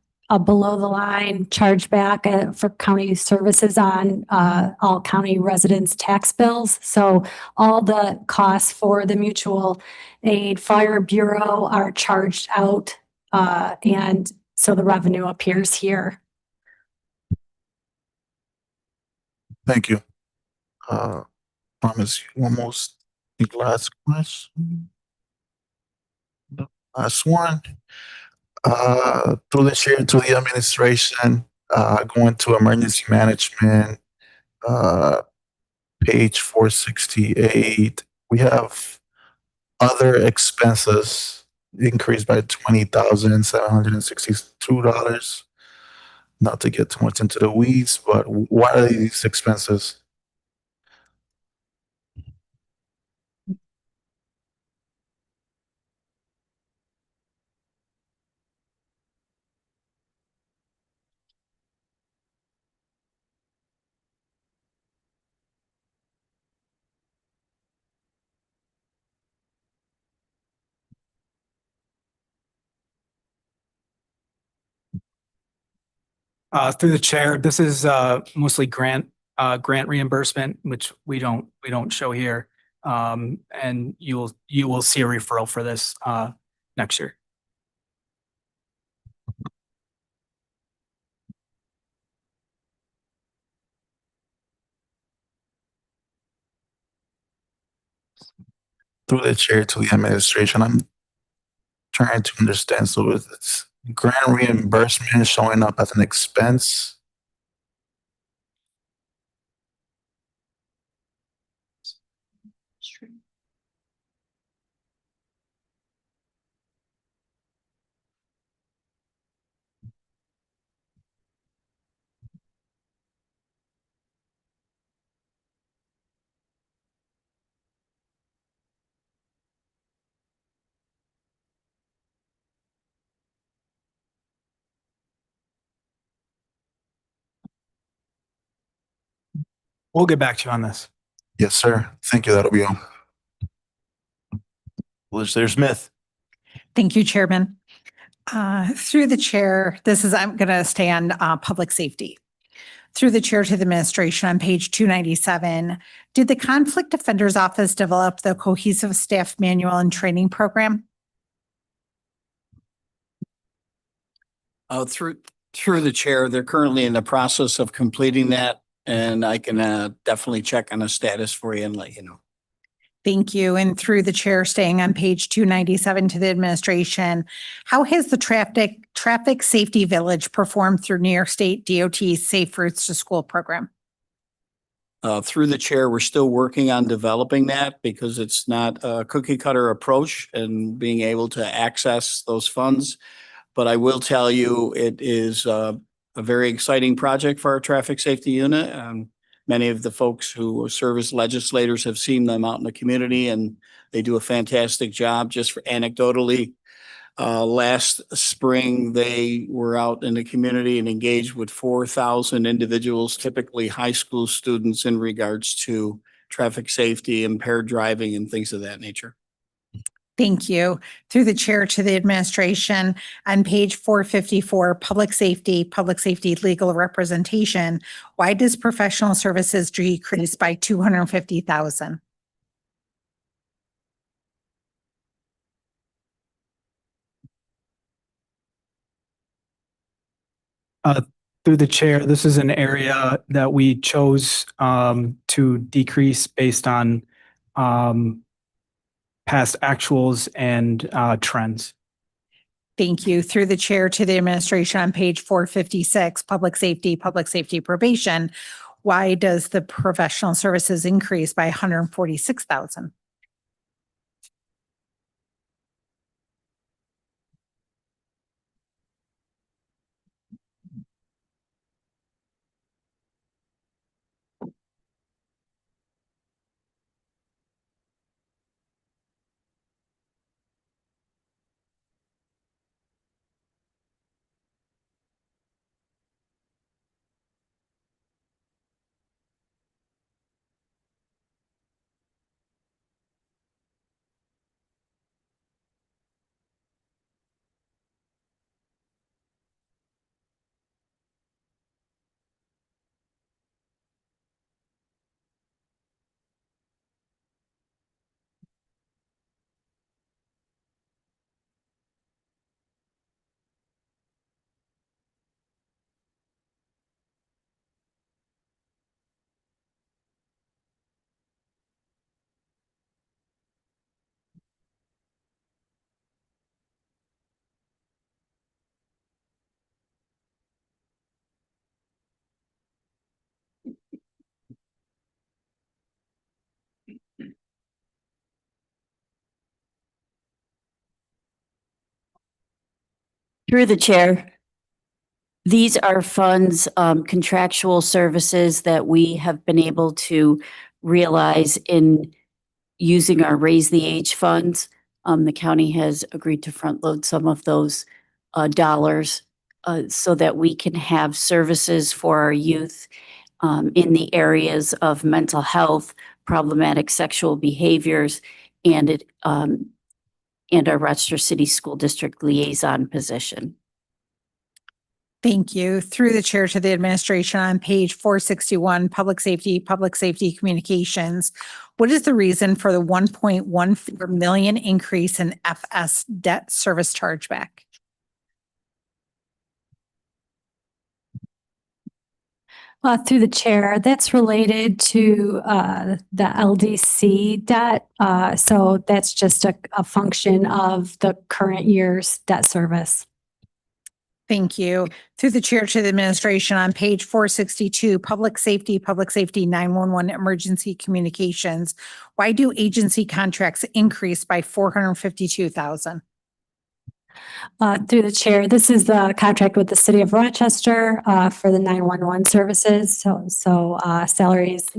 below the line chargeback for county services on all county residents' tax bills. So all the costs for the mutual aid fire bureau are charged out, and so the revenue appears here. Thank you. Promise you almost the last question. The last one. Through the chair to the administration, going to emergency management, page 468. We have other expenses increased by $20,762. Not to get too much into the weeds, but what are these expenses? Through the chair, this is mostly grant reimbursement, which we don't show here. And you will see a referral for this next year. Through the chair to the administration, I'm trying to understand. So it's grant reimbursement showing up as an expense. We'll get back to you on this. Yes, sir. Thank you. That'll be all. Legislator Smith. Thank you, Chairman. Through the chair, I'm going to stay on public safety. Through the chair to the administration on page 297, did the Conflict Defenders Office develop the cohesive staff manual and training program? Through the chair, they're currently in the process of completing that, and I can definitely check on the status for you and let you know. Thank you. And through the chair, staying on page 297 to the administration, how has the traffic safety village performed through New York State DOT's Safe Routes to School program? Through the chair, we're still working on developing that because it's not a cookie cutter approach and being able to access those funds. But I will tell you, it is a very exciting project for our traffic safety unit. Many of the folks who serve as legislators have seen them out in the community, and they do a fantastic job. Just for anecdotally, last spring, they were out in the community and engaged with 4,000 individuals, typically high school students, in regards to traffic safety, impaired driving, and things of that nature. Thank you. Through the chair to the administration, on page 454, public safety legal representation, why does professional services decrease by 250,000? Through the chair, this is an area that we chose to decrease based on past actuals and trends. Thank you. Through the chair to the administration on page 456, public safety probation, why does the professional services increase by 146,000? Through the chair, these are funds, contractual services that we have been able to realize in using our Raise the Age funds. The county has agreed to front load some of those dollars so that we can have services for our youth in the areas of mental health, problematic sexual behaviors, and our Rochester City School District liaison position. Thank you. Through the chair to the administration on page 461, public safety communications. What is the reason for the 1.14 million increase in FS debt service chargeback? Through the chair, that's related to the LDC debt. So that's just a function of the current year's debt service. Thank you. Through the chair to the administration on page 462, public safety 911 emergency communications. Why do agency contracts increase by 452,000? Through the chair, this is the contract with the city of Rochester for the 911 services. So salaries,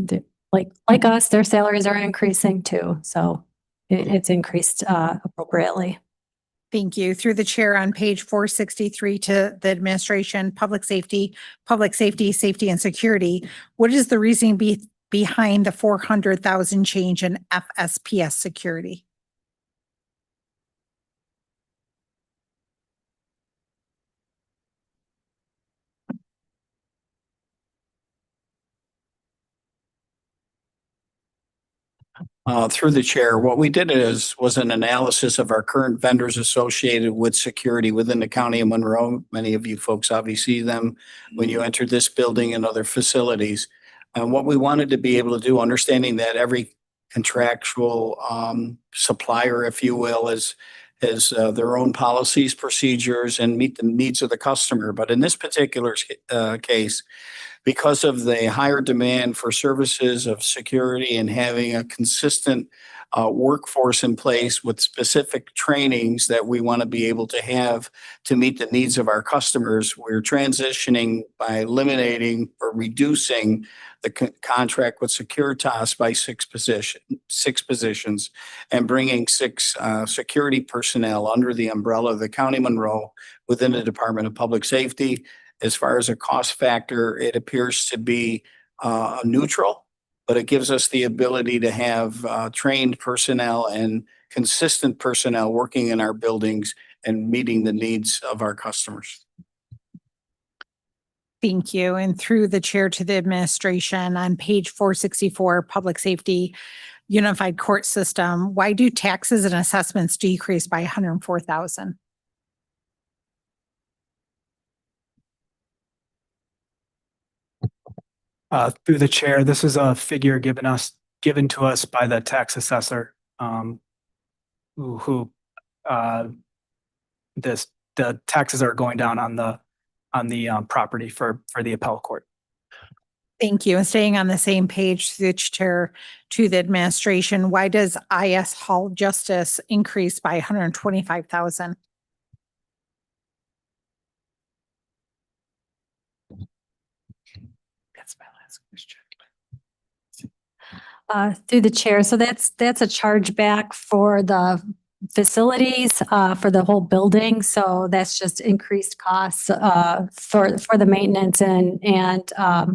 like us, their salaries are increasing too. So it's increased appropriately. Thank you. Through the chair on page 463 to the administration, public safety, safety and security. What is the reasoning behind the 400,000 change in FSPS security? Through the chair, what we did was an analysis of our current vendors associated with security within the county of Monroe. Many of you folks obviously see them when you enter this building and other facilities. And what we wanted to be able to do, understanding that every contractual supplier, if you will, has their own policies, procedures, and meet the needs of the customer. But in this particular case, because of the higher demand for services of security and having a consistent workforce in place with specific trainings that we want to be able to have to meet the needs of our customers, we're transitioning by eliminating or reducing the contract with Securitas by six positions and bringing six security personnel under the umbrella of the County of Monroe within the Department of Public Safety. As far as a cost factor, it appears to be neutral, but it gives us the ability to have trained personnel and consistent personnel working in our buildings and meeting the needs of our customers. Thank you. And through the chair to the administration, on page 464, Public Safety Unified Court System, why do taxes and assessments decrease by 104,000? Through the chair, this is a figure given to us by the tax assessor, who the taxes are going down on the property for the appellate court. Thank you. And staying on the same page, through the chair to the administration, why does IS Hall Justice increase by 125,000? That's my last question. Through the chair. So that's a chargeback for the facilities, for the whole building. So that's just increased costs, for the maintenance and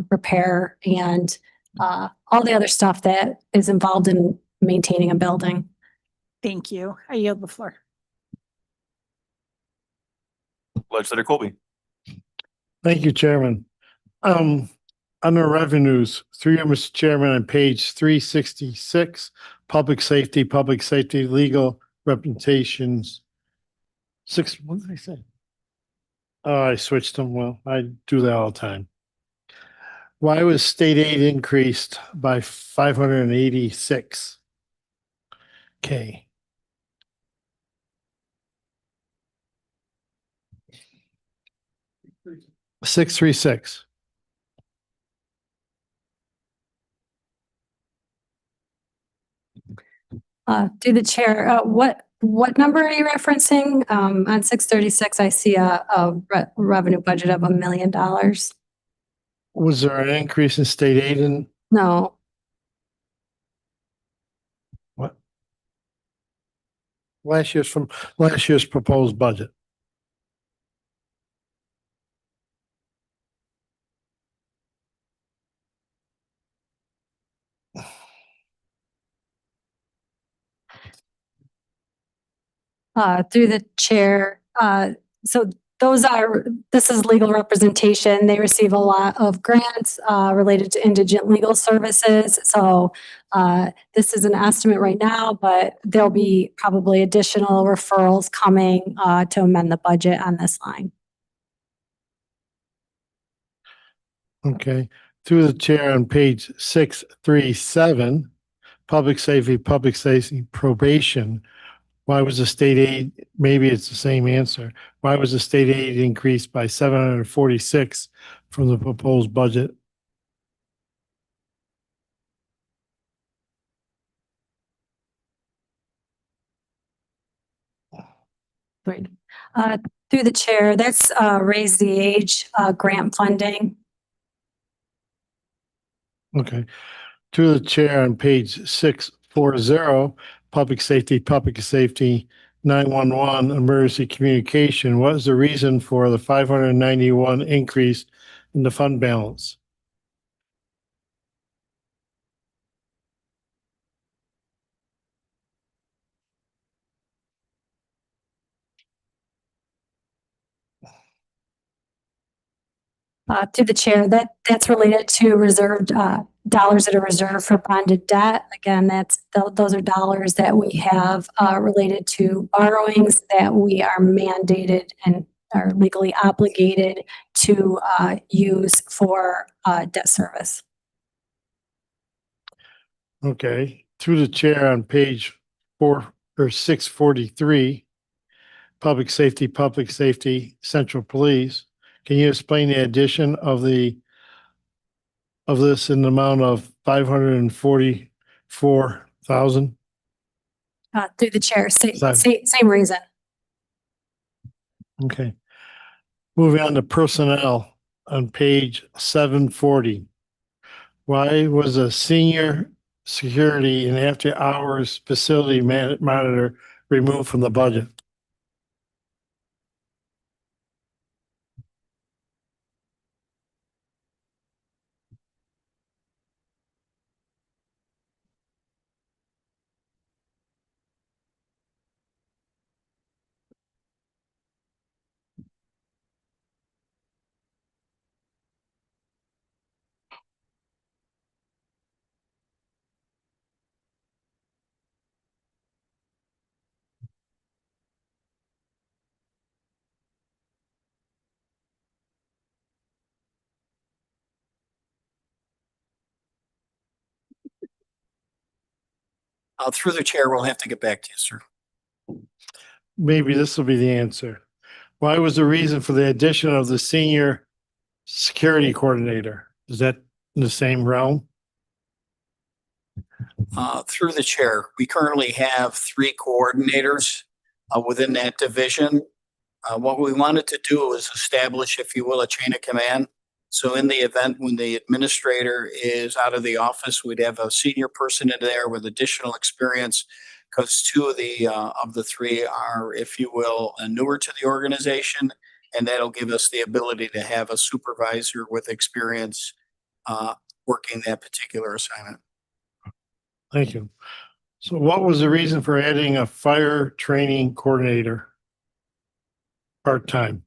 repair and, all the other stuff that is involved in maintaining a building. Thank you. I yield the floor. Legislator Colby. Thank you, Chairman. Under revenues, through you, Mr. Chairman, on page 366, public safety legal reputations. What did I say? Oh, I switched them. Well, I do that all the time. Why was state aid increased by 586? K. Six, 3, 6. Through the chair, what number are you referencing? On 636, I see a revenue budget of $1 million. Was there an increase in state aid in No, what? Last year's proposed budget? through the chair. So this is legal representation. They receive a lot of grants related to indigent legal services. So this is an estimate right now, but there'll be probably additional referrals coming to amend the budget on this line. Okay, through the chair on page 637, public safety probation. Why was the state aid, maybe it's the same answer. Why was the state aid increased by 746 from the proposed budget? Right. Through the chair, that's raise the age grant funding. Okay, to the chair on page 640, public safety 911 emergency communication. What is the reason for the 591 increase in the fund balance? Through the chair, that's related to reserved, dollars that are reserved for bonded debt. Again, those are dollars that we have, related to borrowings that we are mandated and are legally obligated to, use for, debt service. Okay, through the chair on page 643, public safety, central police. Can you explain the addition of this in the amount of 544,000? Through the chair, Sorry. same reason. Okay. Moving on to personnel on page 740. Why was a senior security and after hours facility monitor removed from the budget? Through the chair, we'll have to get back to you, sir. Maybe this will be the answer. Why was the reason for the addition of the senior security coordinator? Is that in the same realm? Through the chair, we currently have 3 coordinators within that division. What we wanted to do was establish, if you will, a chain of command. So in the event when the administrator is out of the office, we'd have a senior person in there with additional experience, because 2 of the 3 are, if you will, newer to the organization, and that'll give us the ability to have a supervisor with experience working that particular assignment. Thank you. So what was the reason for adding a fire training coordinator? Part-time.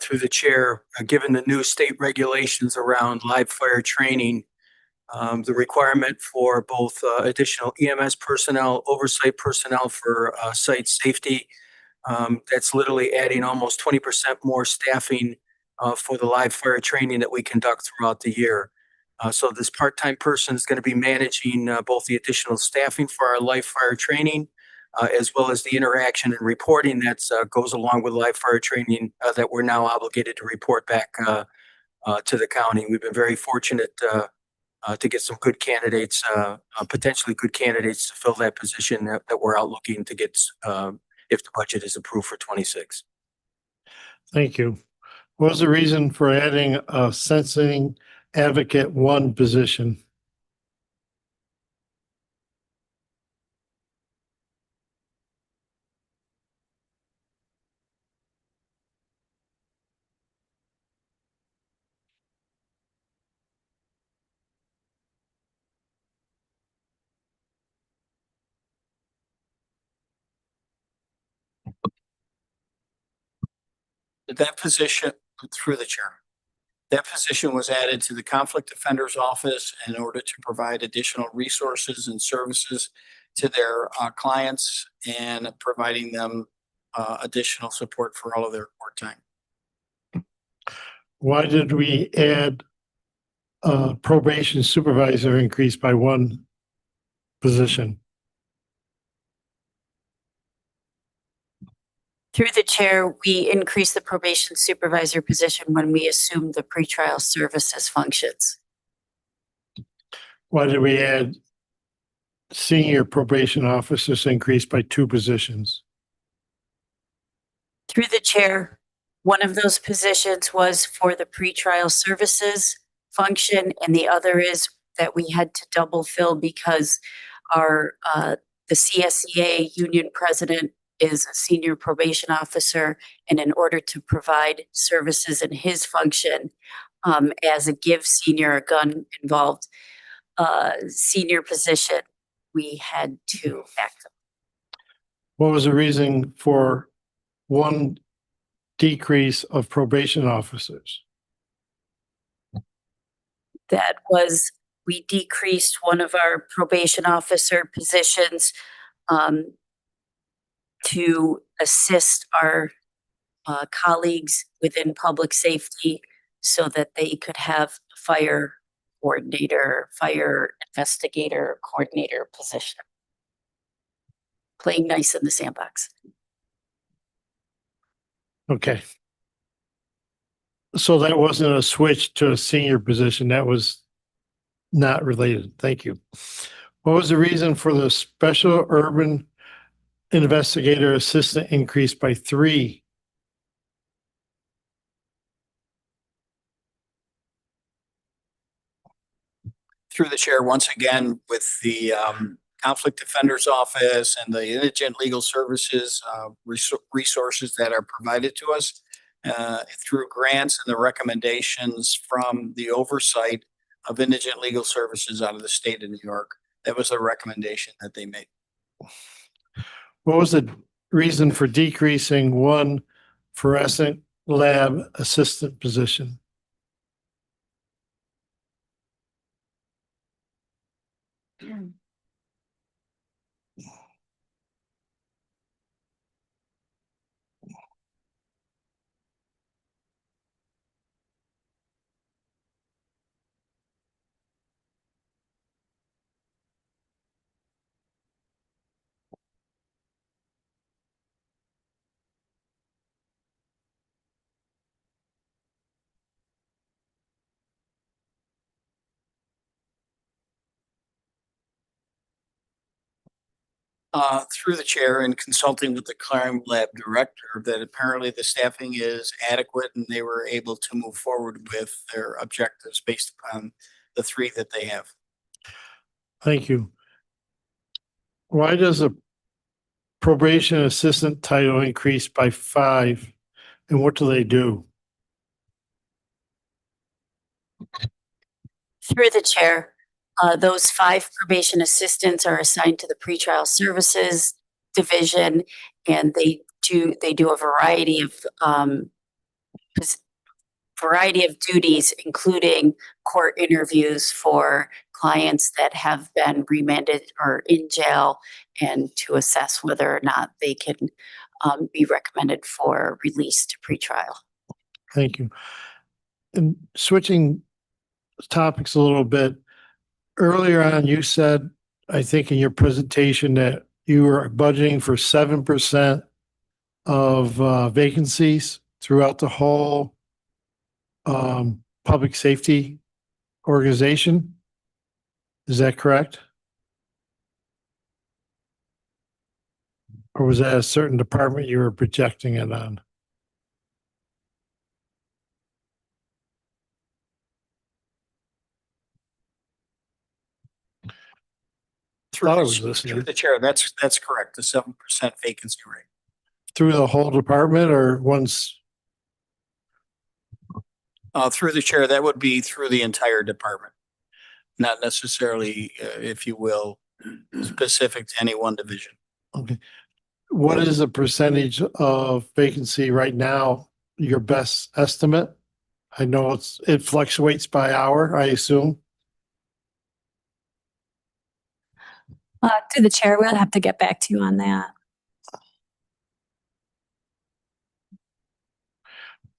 Through the chair, given the new state regulations around live fire training, the requirement for both additional EMS personnel, oversight personnel for site safety, that's literally adding almost 20% more staffing for the live fire training that we conduct throughout the year. So this part-time person is going to be managing both the additional staffing for our live fire training, as well as the interaction and reporting that goes along with live fire training that we're now obligated to report back to the county. We've been very fortunate to get some good candidates, potentially good candidates to fill that position that we're out looking to get if the budget is approved for 26. Thank you. What was the reason for adding a Sensing Advocate 1 position? That position, through the chair, that position was added to the Conflict Defender's Office in order to provide additional resources and services to their clients and providing them additional support for all of their court time. Why did we add probation supervisor increase by 1 position? Through the chair, we increased the probation supervisor position when we assumed the pretrial services functions. Why did we add senior probation officers increased by 2 positions? Through the chair, one of those positions was for the pretrial services function, and the other is that we had to double fill because our the CSEA union president is a senior probation officer, and in order to provide services in his function as a give senior a gun involved senior position, we had to act. What was the reason for one decrease of probation officers? That was, we decreased one of our probation officer positions to assist our colleagues within public safety so that they could have a fire coordinator, fire investigator coordinator position. Playing nice in the sandbox. Okay. So that wasn't a switch to a senior position. That was not related. Thank you. What was the reason for the special urban investigator assistant increase by 3? Through the chair, once again, with the Conflict Defender's Office and the indigent legal services resources that are provided to us through grants and the recommendations from the oversight of indigent legal services out of the state of New York. That was a recommendation that they made. What was the reason for decreasing one fluorescent lab assistant position? Through the chair and consulting with the crime lab director, that apparently the staffing is adequate and they were able to move forward with their objectives based upon the 3 that they have. Thank you. Why does a probation assistant title increase by 5? And what do they do? Through the chair, those 5 probation assistants are assigned to the pretrial services division, and they do a variety of duties, including court interviews for clients that have been remanded or in jail, and to assess whether or not they can be recommended for release to pretrial. Thank you. And switching topics a little bit, earlier on, you said, I think in your presentation, that you were budgeting for 7% of vacancies throughout the whole public safety organization. Is that correct? Or was that a certain department you were projecting it on? Thought I was listening. Through the chair, that's correct. The 7% vacancy rate. Through the whole department or once? Through the chair, that would be through the entire department, not necessarily, if you will, specific to any one division. Okay. What is the percentage of vacancy right now, your best estimate? I know it fluctuates by hour, I assume. To the chair, we'll have to get back to you on that.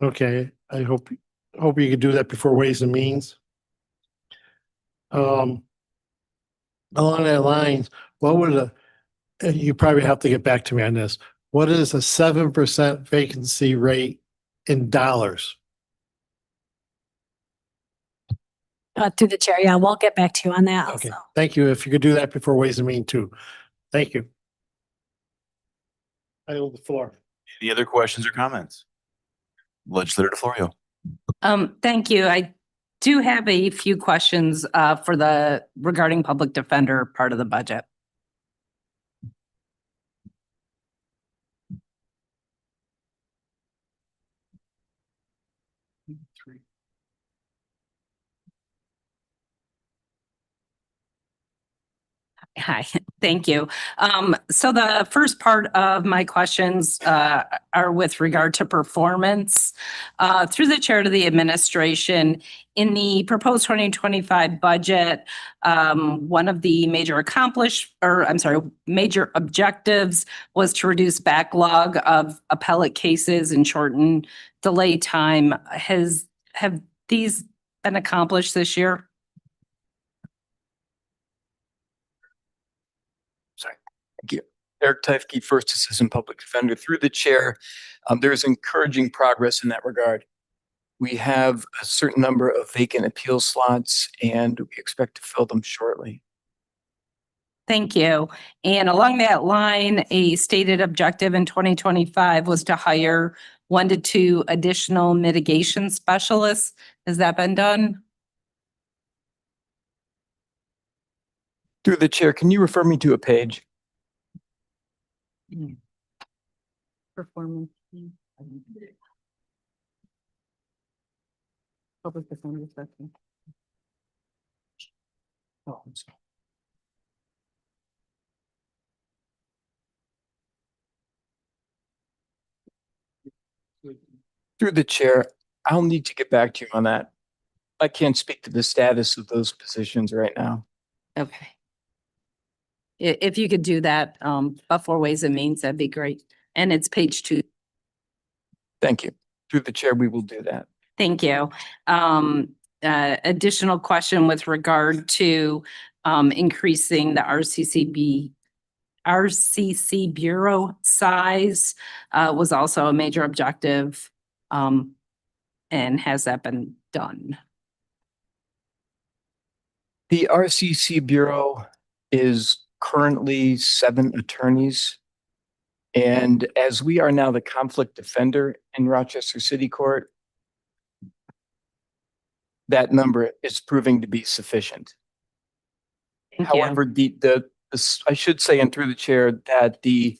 Okay, I hope you could do that before Ways and Means. Along that lines, what would you probably have to get back to me on this. What is a 7% vacancy rate in dollars? To the chair, yeah, we'll get back to you on that Okay, also. thank you. If you could do that before Ways and Means too. Thank you. I hold the floor. Any other questions or comments? Legislator DeFlorio. Thank you. I do have a few questions regarding public defender part of the budget. Hi, thank you. So the first part of my questions are with regard to performance. Through the chair to the administration, in the proposed 2025 budget, one of the major major objectives was to reduce backlog of appellate cases and shorten delay time. Have these been accomplished this year? Thank you. Eric Tyfke, First Assistant Public Defender. Through the chair, there's encouraging progress in that regard. We have a certain number of vacant appeal slots, and we expect to fill them shortly. Thank you. And along that line, a stated objective in 2025 was to hire 1 to 2 additional mitigation specialists. Has that been done? Through the chair, can you refer me to a page? Performance. Public defender section. Oh, I'm sorry. Through the chair, I'll need to get back to you on that. I can't speak to the status of those positions right now. Okay. If you could do that, before Ways and Means, that'd be great. And it's page 2. Thank you. Through the chair, we will do that. Thank you. Additional question with regard to increasing the RCC bureau size was also a major objective. And has that been done? The RCC Bureau is currently 7 attorneys. And as we are now the conflict defender in Rochester City Court, that number is proving to be sufficient. Thank you. However, I should say, and through the chair, that the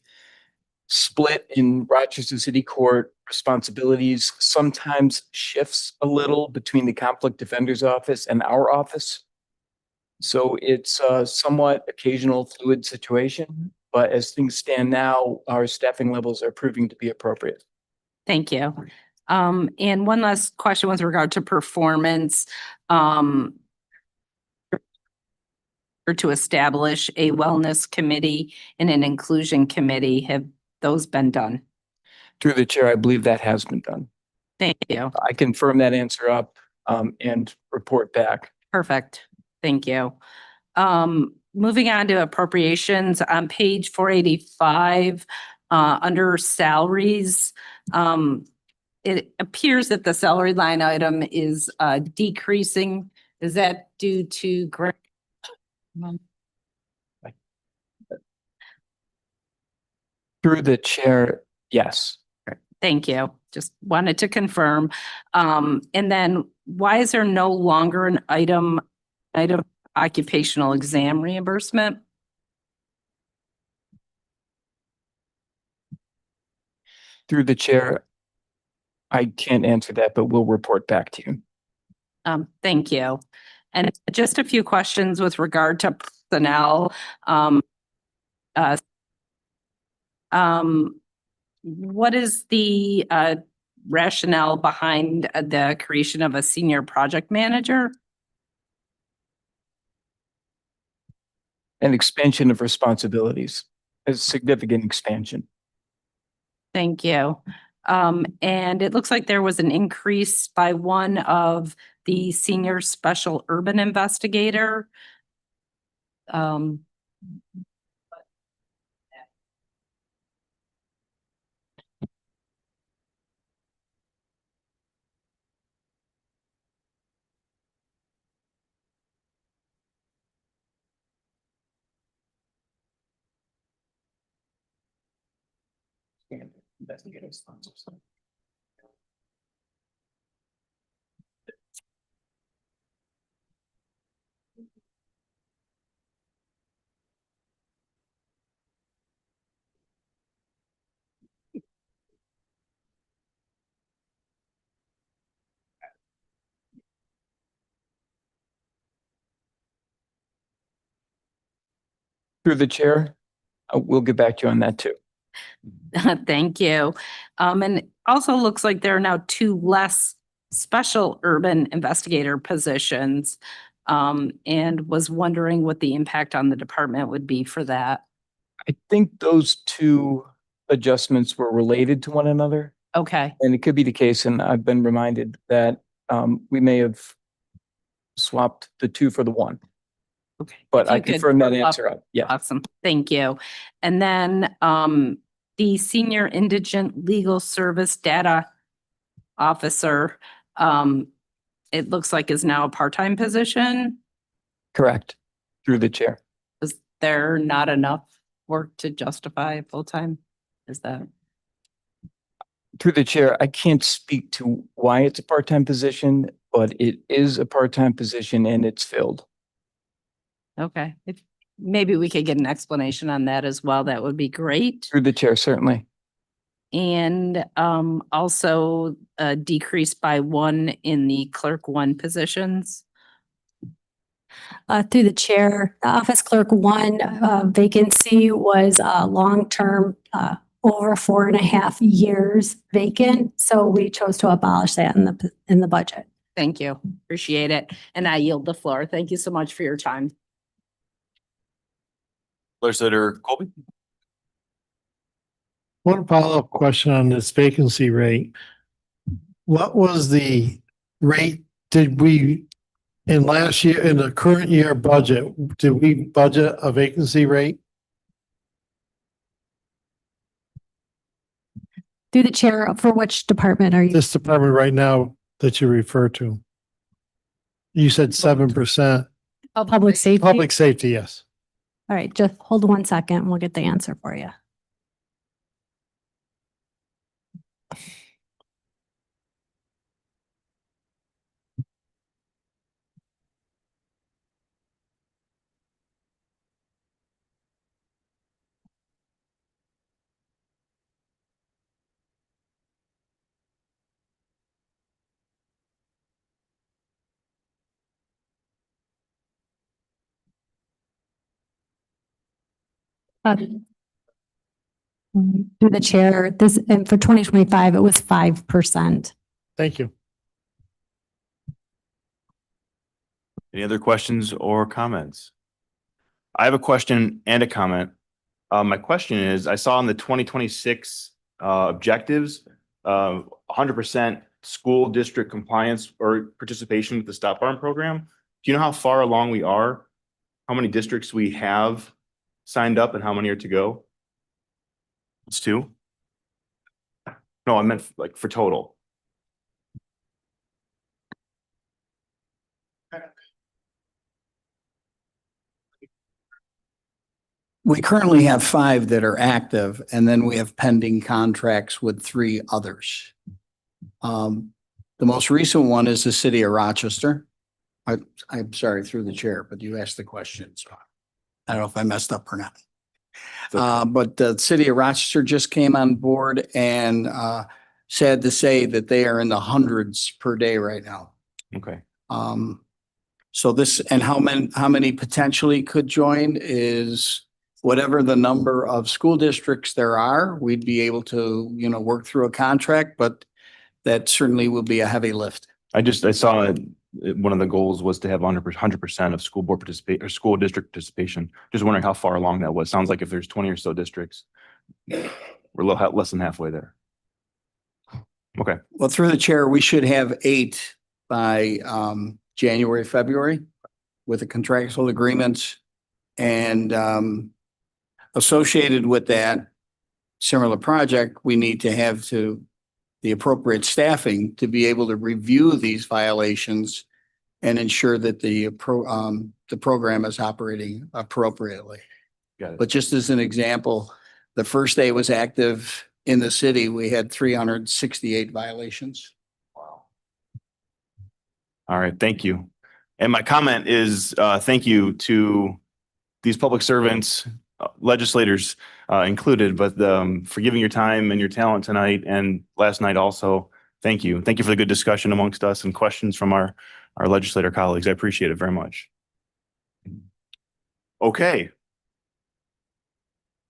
split in Rochester City Court responsibilities sometimes shifts a little between the conflict defender's office and our office. So it's a somewhat occasional fluid situation, but as things stand now, our staffing levels are proving to be appropriate. Thank you. And one last question with regard to performance. Or to establish a wellness committee and an inclusion committee. Have those been done? Through the chair, I believe that has been done. Thank you. I confirm that answer up and report back. Perfect. Thank you. Moving on to appropriations on page 485, under salaries, it appears that the salary line item is decreasing. Is that due to grant? Through the chair, yes. Thank you. Just wanted to confirm. And then why is there no longer an item occupational exam reimbursement? Through the chair, I can't answer that, but we'll report back to you. Thank you. And just a few questions with regard to personnel. What is the rationale behind the creation of a senior project manager? An expansion of responsibilities, a significant expansion. Thank you. And it looks like there was an increase by one of the senior special urban investigator. Investigative sponsors. Through the chair, we'll get back to you on that too. Thank you. And it also looks like there are now 2 less special urban investigator positions. And was wondering what the impact on the department would be for that. I think those two adjustments were related to one another. Okay, And it could be the case, and I've been reminded that we may have swapped the 2 for the 1. okay. But If I you could confirm that follow up. answer up. Yeah. Awesome. Thank you. And then the senior indigent legal service data officer, it looks like is now a part-time position. Correct. Through the chair. Is there not enough work to justify full-time? Is that? Through the chair, I can't speak to why it's a part-time position, but it is a part-time position and it's filled. Okay, if maybe we could get an explanation on that as well, that would be great. Through the chair, certainly. And also a decrease by 1 in the clerk 1 positions. Through the chair, the office clerk 1 vacancy was long-term, over 4.5 years vacant. So we chose to abolish that in the budget. Thank you. Appreciate it. And I yield the floor. Thank you so much for your time. Legislator Colby? One follow-up question on this vacancy rate. What was the rate, did we, in last year, in the current year budget, did we budget a vacancy rate? Through the chair, for which department are you? This department right now that you refer to? You said 7%. Public safety? Public safety, yes. All right, just hold 1 second and we'll get the answer for you. Through the chair, this, and for 2025, it was 5%. Thank you. Any other questions or comments? I have a question and a comment. My question is, I saw in the 2026 objectives, 100% school district compliance or participation with the Stop Arm program. Do you know how far along we are? How many districts we have signed up and how many are to go? It's 2? No, I meant like for total. We currently have 5 that are active, and then we have pending contracts with 3 others. The most recent one is the city of Rochester. I'm sorry, through the chair, but you asked the question, so I don't know if I messed up or not. But the city of Rochester just came on board and sad to say that they are in the hundreds per day right now. Okay. So this, and how many potentially could join is whatever the number of school districts there are, we'd be able to, work through a contract, but that certainly will be a heavy lift. I saw one of the goals was to have 100% of school board participate or school district participation. Just wondering how far along that was. Sounds like if there's 20 or so districts, we're a little less than halfway there. Okay. Well, through the chair, we should have 8 by January, February with the contractual agreements. And associated with that similar project, we need to have the appropriate staffing to be able to review these violations and ensure that the program is operating appropriately. Got it. But just as an example, the first day it was active in the city, we had 368 violations. Wow. All right. Thank you. And my comment is thank you to these public servants, legislators included, but for giving your time and your talent tonight and last night also. Thank you. Thank you for the good discussion amongst us and questions from our legislator colleagues. I appreciate it very much. Okay.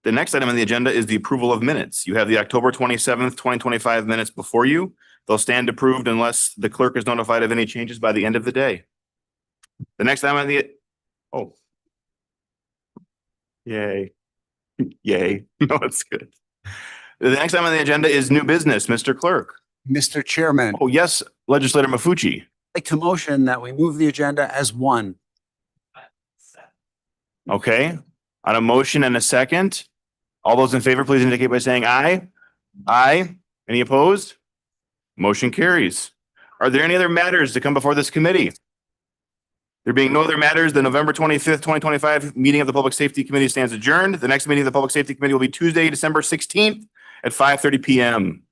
The next item on the agenda is the approval of minutes. You have the October 27th, 2025 minutes before you. They'll stand approved unless the clerk is notified of any changes by the end of the day. The next item on the, oh. Yay. Yay. No, it's good. The next item on the agenda is new business, Mr. Clerk. Mr. Chairman, I'd Oh, yes, Legislator Mafucci. like to motion that we move the agenda as one. Okay, on a motion and a second. All those in favor, please indicate by saying aye. Aye. Any opposed? Motion carries. Are there any other matters to come before this committee? There being no other matters, the November 25th, 2025 meeting of the Public Safety Committee stands adjourned. The next meeting of the Public Safety Committee will be Tuesday, December 16th at 5:30 PM.